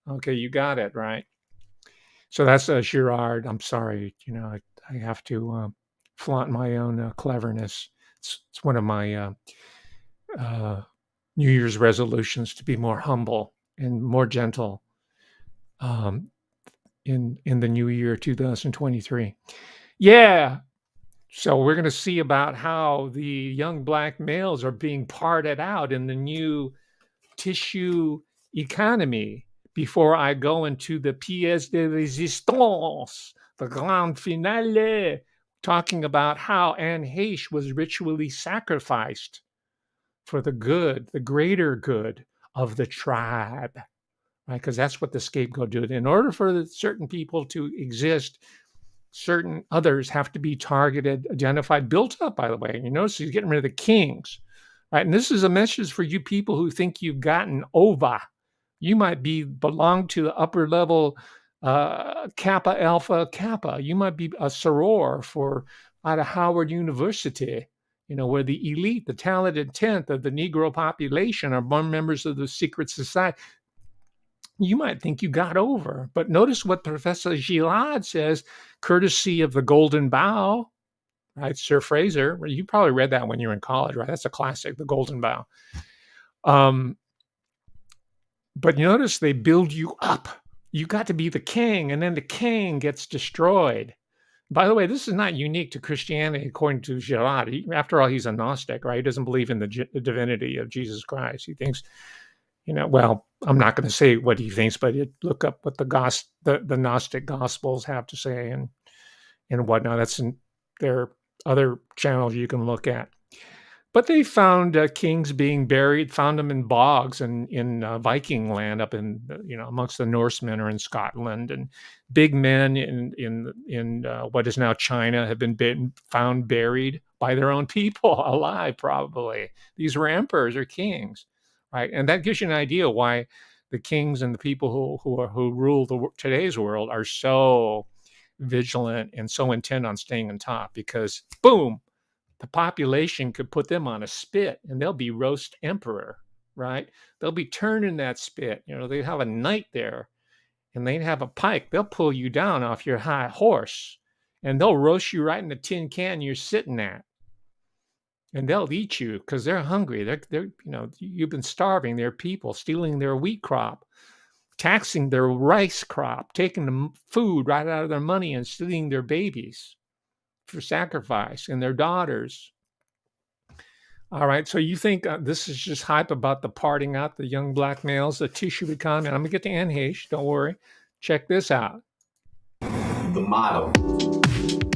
Okay, you got it, right? So that's Girard. I'm sorry, I have to flaunt my own cleverness. It's one of my New Year's resolutions to be more humble and more gentle in the new year 2023. Yeah. So we're going to see about how the young black males are being parted out in the new tissue economy before I go into the pièce de résistance, the grand finale, talking about how Anne Heche was ritually sacrificed for the good, the greater good of the tribe, right? Because that's what the scapegoat did. In order for certain people to exist, certain others have to be targeted, identified, built up, by the way. You notice he's getting rid of the kings, right? And this is a message for you people who think you've gotten over. You might belong to the upper level Kappa Alpha Kappa. You might be a soror out of Howard University, where the elite, the talented tenth of the Negro population are born members of the secret society. You might think you got over, but notice what Professor Gillard says, courtesy of the Golden Bough, right? Sir Fraser, you probably read that when you were in college, right? That's a classic, the Golden Bough. But notice they build you up. You got to be the king, and then the king gets destroyed. By the way, this is not unique to Christianity, according to Gillard. After all, he's a Gnostic, right? He doesn't believe in the divinity of Jesus Christ. He thinks, well, I'm not going to say what he thinks, but look up what the Gnostic Gospels have to say and whatnot. There are other channels you can look at. But they found kings being buried, found them in bogs and in Viking land up in, amongst the Norsemen or in Scotland. And big men in what is now China have been found buried by their own people, alive probably. These were emperors or kings. Right, and that gives you an idea why the kings and the people who rule today's world are so vigilant and so intent on staying on top, because boom, the population could put them on a spit and they'll be roast emperor, right? They'll be turning that spit. They have a knight there, and they have a pike. They'll pull you down off your high horse, and they'll roast you right in the tin can you're sitting at. And they'll eat you because they're hungry. They're you've been starving their people, stealing their wheat crop, taxing their rice crop, taking the food right out of their money and stealing their babies for sacrifice and their daughters. All right, so you think this is just hype about the parting out the young black males, the tissue economy. I'm going to get to Anne Heche, don't worry. Check this out. The model.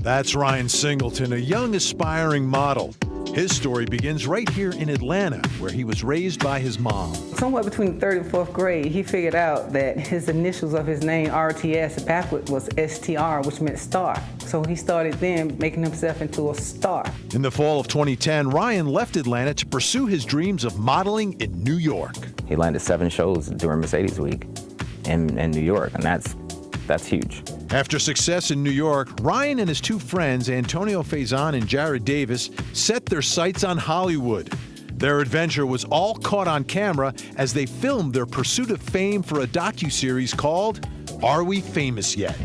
That's Ryan Singleton, a young aspiring model. His story begins right here in Atlanta, where he was raised by his mom. Somewhere between the 3rd and 4th grade, he figured out that his initials of his name, RTS, backward was STR, which meant star. So he started then making himself into a star. In the fall of 2010, Ryan left Atlanta to pursue his dreams of modeling in New York. He landed 7 shows during Mercedes Week in New York, and that's huge. After success in New York, Ryan and his 2 friends, Antonio Faison and Jared Davis, set their sights on Hollywood. Their adventure was all caught on camera as they filmed their pursuit of fame for a docuseries called Are We Famous Yet?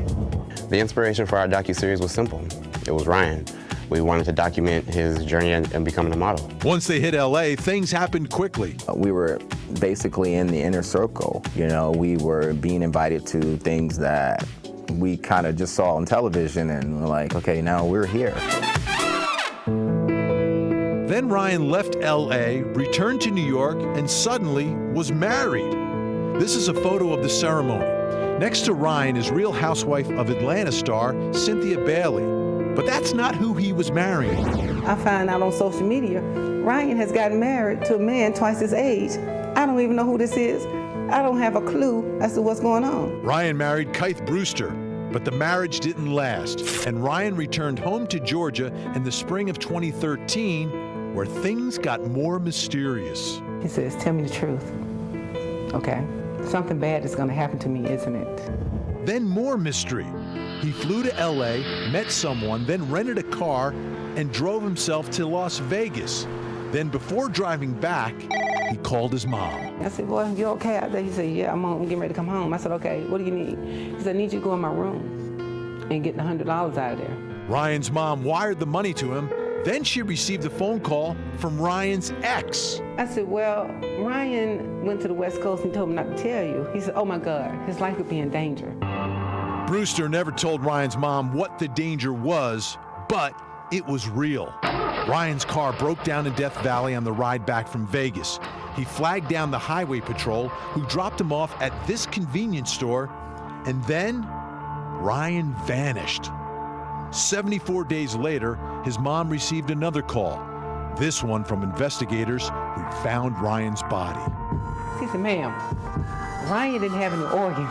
The inspiration for our docuseries was simple. It was Ryan. We wanted to document his journey in becoming a model. Once they hit LA, things happened quickly. We were basically in the inner circle. We were being invited to things that we kind of just saw on television, and we're like, okay, now we're here. Then Ryan left LA, returned to New York, and suddenly was married. This is a photo of the ceremony. Next to Ryan is Real Housewife of Atlanta star Cynthia Bailey. But that's not who he was marrying. I found out on social media, Ryan has gotten married to a man twice his age. I don't even know who this is. I don't have a clue as to what's going on. Ryan married Keith Brewster, but the marriage didn't last, and Ryan returned home to Georgia in the spring of 2013, where things got more mysterious. He says, tell me the truth. Okay, something bad is gonna happen to me, isn't it? Then more mystery. He flew to LA, met someone, then rented a car and drove himself to Las Vegas. Then before driving back, he called his mom. I said, boy, you okay out there? He said, yeah, I'm getting ready to come home. I said, okay, what do you need? He said, I need you to go in my room and get the $100 out of there. Ryan's mom wired the money to him, Then she received a phone call from Ryan's ex. I said, well, Ryan went to the West Coast and told me not to tell you. He said, oh my God, his life could be in danger. Brewster never told Ryan's mom what the danger was, but it was real. Ryan's car broke down in Death Valley on the ride back from Vegas. He flagged down the highway patrol, who dropped him off at this convenience store, and then Ryan vanished. 74 days later, his mom received another call, this one from investigators who found Ryan's body. She said, ma'am, Ryan didn't have any organs.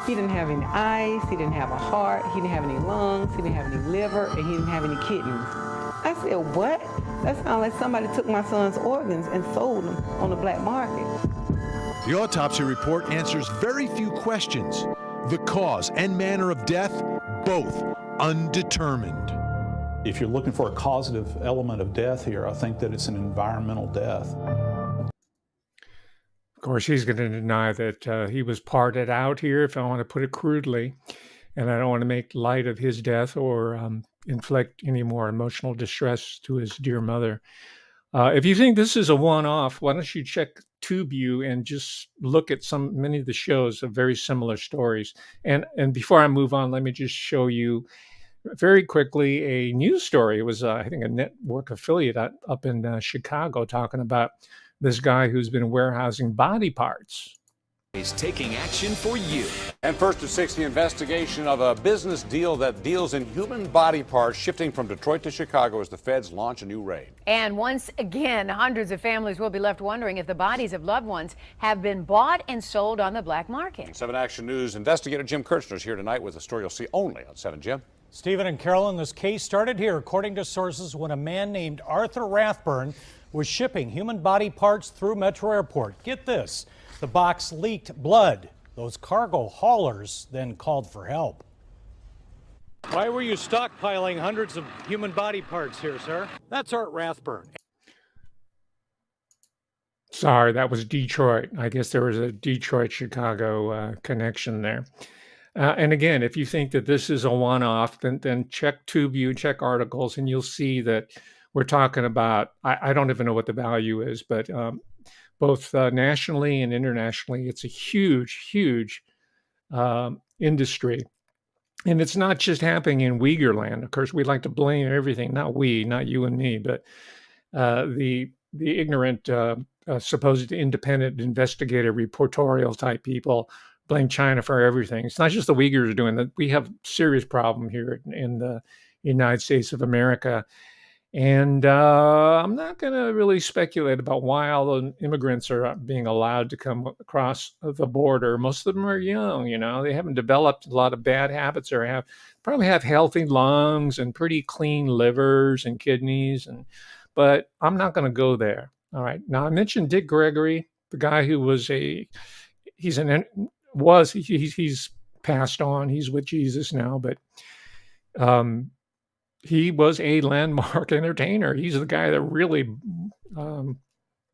He didn't have any eyes, he didn't have a heart, he didn't have any lungs, he didn't have any liver, and he didn't have any kidneys. I said, what? That sounds like somebody took my son's organs and sold them on the black market. The autopsy report answers very few questions. The cause and manner of death, both undetermined. If you're looking for a causative element of death here, I think that it's an environmental death. Of course, he's going to deny that he was parted out here, if I want to put it crudely. And I don't want to make light of his death or inflict any more emotional distress to his dear mother. If you think this is a one-off, why don't you check TubeView and just look at many of the shows of very similar stories. And before I move on, let me just show you very quickly a news story. It was, I think, a network affiliate up in Chicago talking about this guy who's been warehousing body parts. Is taking action for you. And first to 60, investigation of a business deal that deals in human body parts shifting from Detroit to Chicago as the feds launch a new raid. And once again, hundreds of families will be left wondering if the bodies of loved ones have been bought and sold on the black market. 7 Action News investigator Jim Kirchner is here tonight with a story you'll see only on 7. Jim. Stephen and Carolyn, this case started here, according to sources, when a man named Arthur Rathburn was shipping human body parts through Metro Airport. Get this. The box leaked blood. Those cargo haulers then called for help. Why were you stockpiling hundreds of human body parts here, sir? That's Art Rathburn. Sorry, that was Detroit. I guess there was a Detroit-Chicago connection there. And again, if you think that this is a one-off, then check TubeView, check articles, and you'll see that we're talking about, I don't even know what the value is, but both nationally and internationally, it's a huge, huge industry. And it's not just happening in Uyghur land. Of course, we like to blame everything, not you and me, but the ignorant, supposed independent investigative reportorial type people blame China for everything. It's not just the Uyghurs doing that. We have a serious problem here in the United States of America. And I'm not going to really speculate about why all the immigrants are being allowed to come across the border. Most of them are young, they haven't developed a lot of bad habits or probably have healthy lungs and pretty clean livers and kidneys. But I'm not going to go there. All right. Now I mentioned Dick Gregory, the guy who was he's passed on. He's with Jesus now, but he was a landmark entertainer. He's the guy that really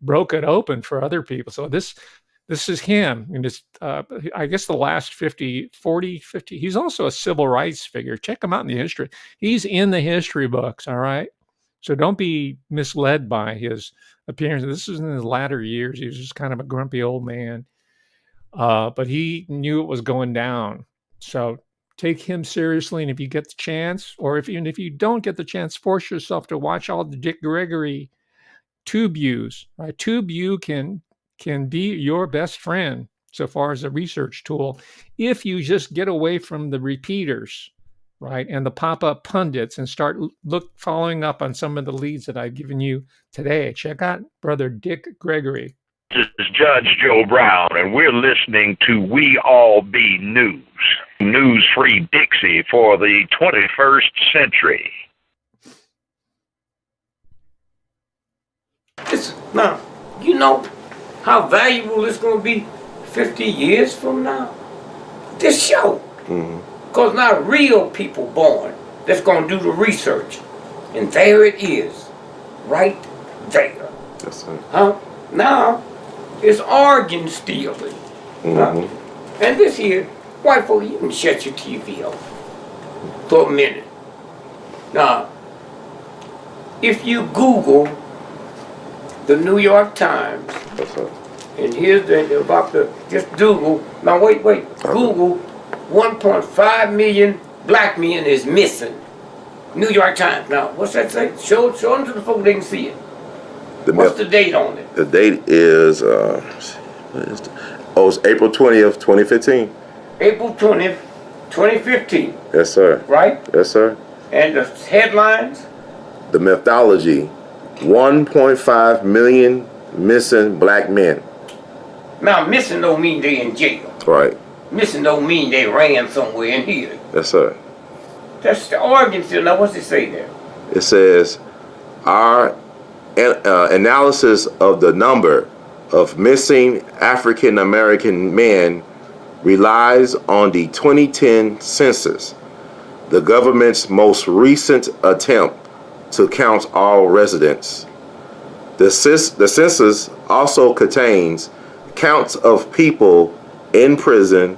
broke it open for other people. So this is him. And it's, I guess the last 50, he's also a civil rights figure. Check him out in the history. He's in the history books, all right? So don't be misled by his appearance. This is in his latter years. He was just kind of a grumpy old man. But he knew it was going down. So take him seriously, and if you get the chance, or if you don't get the chance, force yourself to watch all the Dick Gregory TubeViews. Right, TubeView can be your best friend so far as a research tool if you just get away from the repeaters, right, and the pop-up pundits, and start following up on some of the leads that I've given you today. Check out Brother Dick Gregory. This is Judge Joe Brown, and we're listening to We All Be News. News-free Dixie for the 21st century. Now, you know how valuable it's going to be 50 years from now? This show. Because now real people born that's going to do the research. And there it is. Right there. Yes, sir. Huh? Now, it's organ stealing. And this here, white folk, you can shut your TV off for a minute. Now, If you Google the New York Times, and here's just Google, now wait, Google 1.5 million black men is missing. New York Times. Now, what's that say? Show them to the folk they can see it. What's the date on it? The date is, it's April 20th, 2015. April 20th, 2015. Yes, sir. Right? Yes, sir. And the headlines? The mythology, 1.5 million missing black men. Now, missing don't mean they in jail. Right. Missing don't mean they ran somewhere in here. Yes, sir. That's the Oregon still. Now, what's it say there? It says, our analysis of the number of missing African American men relies on the 2010 census, the government's most recent attempt to count all residents. The census also contains counts of people in prison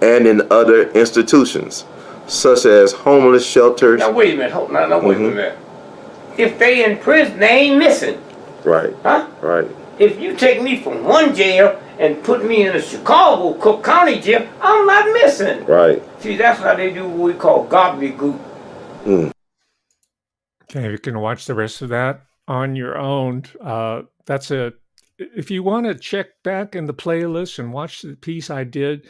and in other institutions, such as homeless shelters. Now wait a minute, wait a minute. If they in prison, they ain't missing. Right. Huh? Right. If you take me from one jail and put me in a Chicago, Cooke County jail, I'm not missing. Right. See, that's how they do what we call gobbledygook. Okay, you can watch the rest of that on your own. If you want to check back in the playlist and watch the piece I did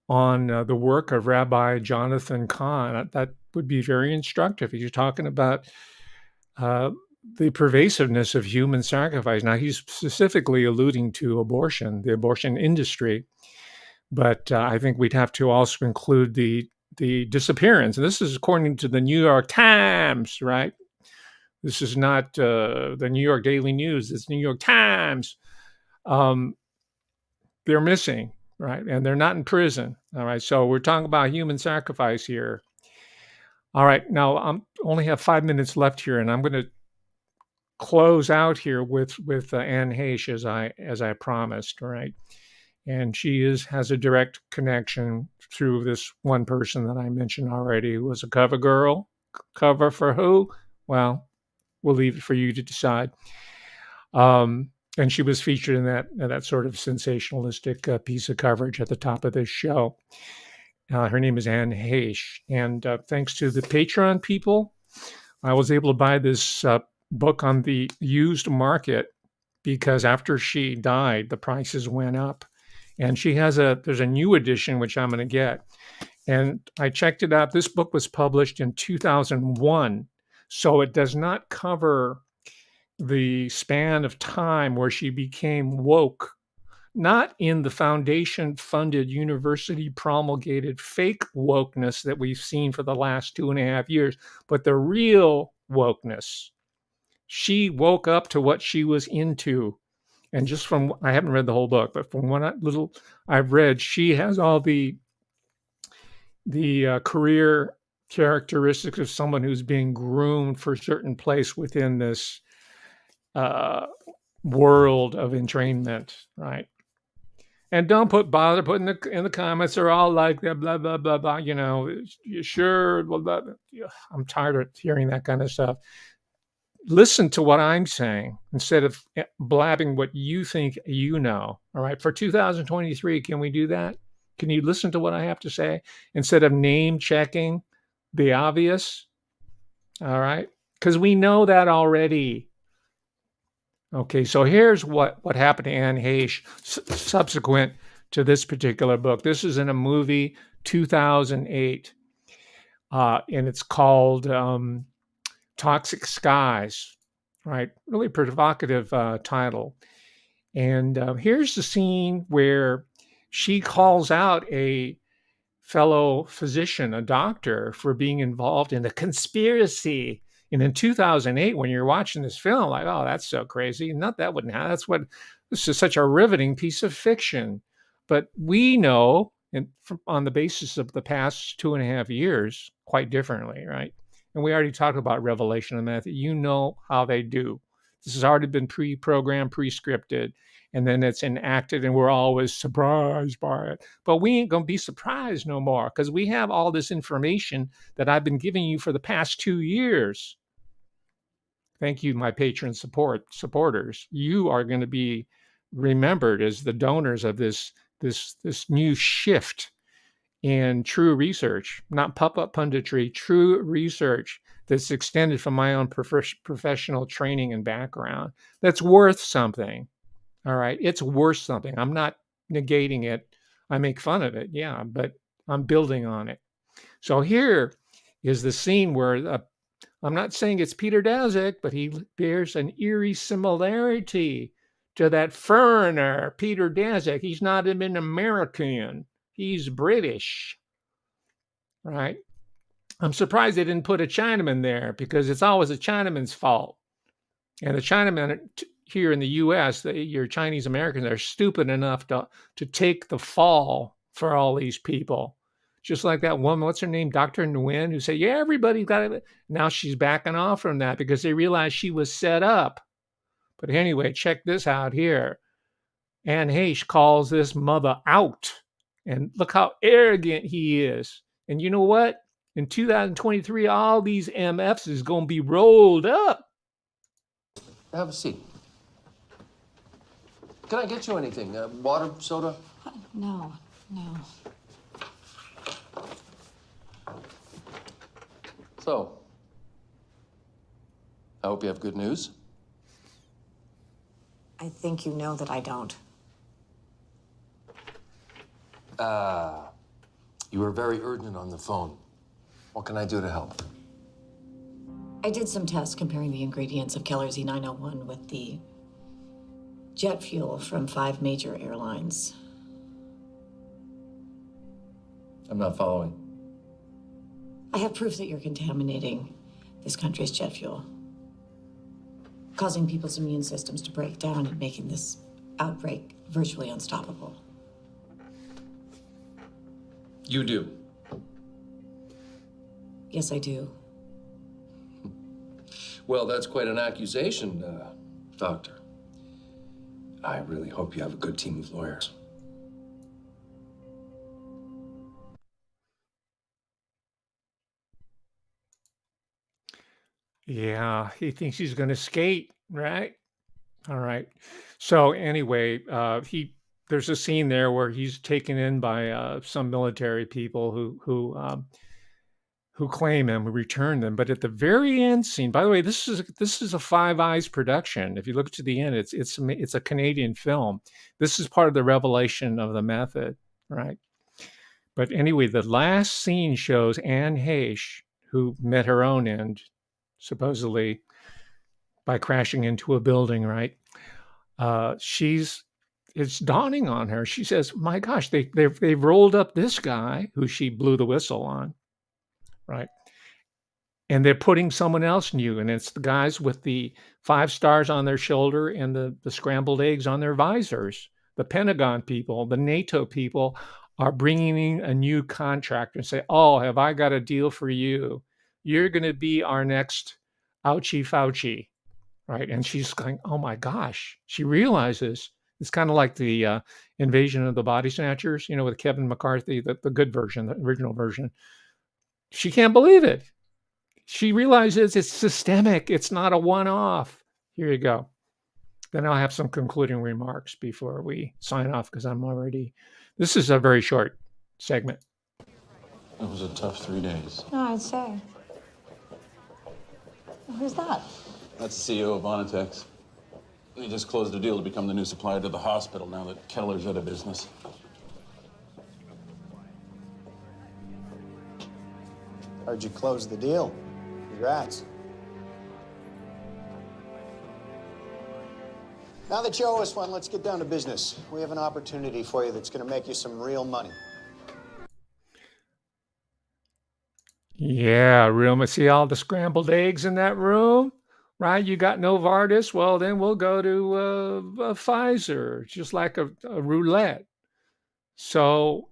on the work of Rabbi Jonathan Cahn, that would be very instructive. He's talking about the pervasiveness of human sacrifice. Now, he's specifically alluding to abortion, the abortion industry, but I think we'd have to also include the disappearance. And this is according to the New York Times, right? This is not the New York Daily News. It's New York Times. They're missing, right? And they're not in prison. All right. So we're talking about human sacrifice here. All right. Now I only have 5 minutes left here, and I'm going to close out here with Anne Heche as I promised. Right. And she has a direct connection through this one person that I mentioned already, who was a cover girl. Cover for who? Well, we'll leave it for you to decide. And she was featured in that sort of sensationalistic piece of coverage at the top of this show. Her name is Anne Heche. And thanks to the Patreon people, I was able to buy this book on the used market, because after she died, the prices went up. And there's a new edition, which I'm going to get. And I checked it out. This book was published in 2001. So it does not cover the span of time where she became woke, not in the foundation-funded, university-promulgated fake wokeness that we've seen for the last 2.5 years, but the real wokeness. She woke up to what she was into. And just from, I haven't read the whole book, but from what little I've read, she has all the career characteristics of someone who's being groomed for a certain place within this world of entrainment, right? And don't bother putting in the comments, they're all like that, blah, blah, blah, blah, you sure, blah, blah, blah. I'm tired of hearing that kind of stuff. Listen to what I'm saying instead of blabbing what you think you know, all right? For 2023, can we do that? Can you listen to what I have to say instead of name checking the obvious? All right? Because we know that already. Okay, so here's what happened to Anne Heche subsequent to this particular book. This is in a movie, 2008, and it's called Toxic Skies, right? Really provocative title. And here's the scene where she calls out a fellow physician, a doctor, for being involved in a conspiracy. And in 2008, when you're watching this film, like, oh, that's so crazy. Not that wouldn't happen. This is such a riveting piece of fiction. But we know, on the basis of the past 2.5 years, quite differently, right? And we already talked about revelation and that. You know how they do. This has already been pre-programmed, pre-scripted, and then it's enacted, and we're always surprised by it. But we ain't going to be surprised no more, because we have all this information that I've been giving you for the past 2 years. thank you, my patron supporters. You are going to be remembered as the donors of this new shift in true research, not pup-up punditry, true research that's extended from my own professional training and background. That's worth something. All right, it's worth something. I'm not negating it. I make fun of it, yeah, but I'm building on it. So here is the scene where I'm not saying it's Peter Daszak, but he bears an eerie similarity to that foreigner, Peter Daszak. He's not even American. He's British, right? I'm surprised they didn't put a Chinaman there because it's always a Chinaman's fault. And the Chinamen here in the U.S., your Chinese Americans are stupid enough to take the fall for all these people. Just like that woman, what's her name, Dr. Nguyen, who said, yeah, everybody got it. Now she's backing off from that because they realized she was set up. But anyway, check this out here. Anne Heche calls this mother out. And look how arrogant he is. And you know what? In 2023, all these MFs is going to be rolled up. Have a seat. Can I get you anything? Water, soda? No. So, I hope you have good news. I think you know that I don't. You were very urgent on the phone. What can I do to help? I did some tests comparing the ingredients of Keller's E901 with the jet fuel from 5 major airlines. I'm not following. I have proof that you're contaminating this country's jet fuel, causing people's immune systems to break down and making this outbreak virtually unstoppable. You do? Yes, I do. Well, that's quite an accusation, Doctor. I really hope you have a good team of lawyers. Yeah, he thinks he's going to skate, right? All right. So anyway, there's a scene there where he's taken in by some military people who claim him, who return them. But at the very end scene, by the way, this is a Five Eyes production. If you look to the end, it's a Canadian film. This is part of the revelation of the method, right? But anyway, the last scene shows Anne Heche, who met her own end, supposedly by crashing into a building, right? It's dawning on her. She says, my gosh, they've rolled up this guy who she blew the whistle on, right? And they're putting someone else new, and it's the guys with the 5 stars on their shoulder and the scrambled eggs on their visors. The Pentagon people, the NATO people are bringing in a new contractor and say, oh, have I got a deal for you? You're going to be our next ouchie Fauci, right? And she's going, oh my gosh. She realizes it's kind of like the Invasion of the Body Snatchers, with Kevin McCarthy, the good version, the original version. She can't believe it. She realizes it's systemic. It's not a one-off. Here you go. Then I'll have some concluding remarks before we sign off because this is a very short segment. It was a tough 3 days. No, I'd say. Who's that? That's the CEO of Vonitex. He just closed a deal to become the new supplier to the hospital now that Keller's out of business. Heard you closed the deal. Congrats. Now that you owe us one, let's get down to business. We have an opportunity for you that's going to make you some real money. Yeah, room. See all the scrambled eggs in that room, right? You got Novartis. Well, then we'll go to Pfizer, just like a roulette. So,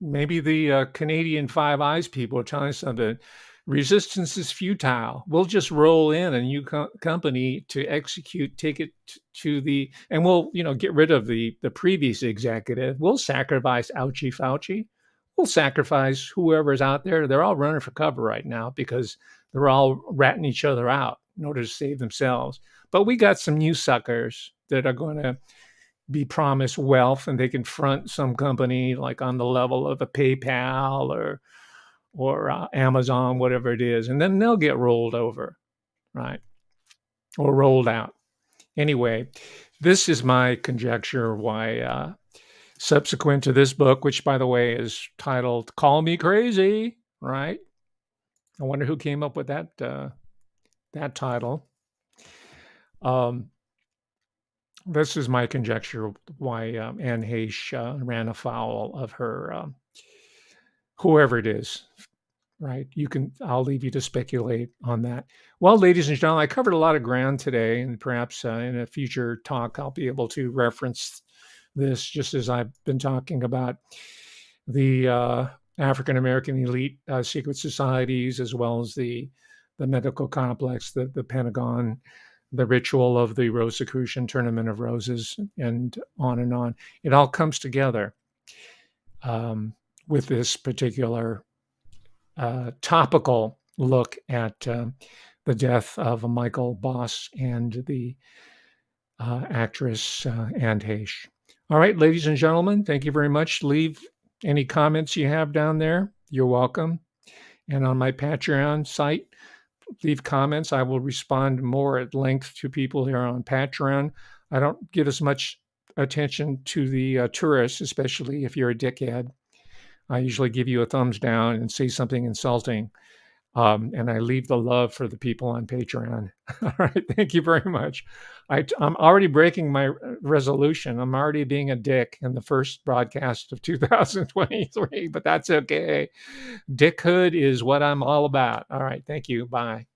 maybe the Canadian Five Eyes people are telling us something. Resistance is futile. We'll just roll in a new company to execute, take it to and we'll, get rid of the previous executive. We'll sacrifice ouchie Fauci. We'll sacrifice whoever's out there. They're all running for cover right now because They're all ratting each other out in order to save themselves. But we got some new suckers that are going to be promised wealth, and they can front some company like on the level of a PayPal or Amazon, whatever it is, and then they'll get rolled over, right? Or rolled out. Anyway, this is my conjecture why subsequent to this book, which by the way is titled "Call Me Crazy," right? I wonder who came up with that title. This is my conjecture why Anne Heche ran afoul of her, whoever it is, right? I'll leave you to speculate on that. Well, ladies and gentlemen, I covered a lot of ground today, and perhaps in a future talk, I'll be able to reference this, just as I've been talking about the African-American elite secret societies, as well as the medical complex, the Pentagon, the ritual of the Rosicrucian Tournament of Roses, and on and on. It all comes together with this particular topical look at the death of Michael Boss and the actress Anne Heche. All right, ladies and gentlemen, thank you very much. Leave any comments you have down there. You're welcome. And on my Patreon site, leave comments. I will respond more at length to people here on Patreon. I don't give as much attention to the tourists, especially if you're a dickhead. I usually give you a thumbs down and say something insulting. And I leave the love for the people on Patreon. All right. Thank you very much. I'm already breaking my resolution. I'm already being a dick in the first broadcast of 2023, but that's okay. Dickhood is what I'm all about. All right. Thank you. Bye.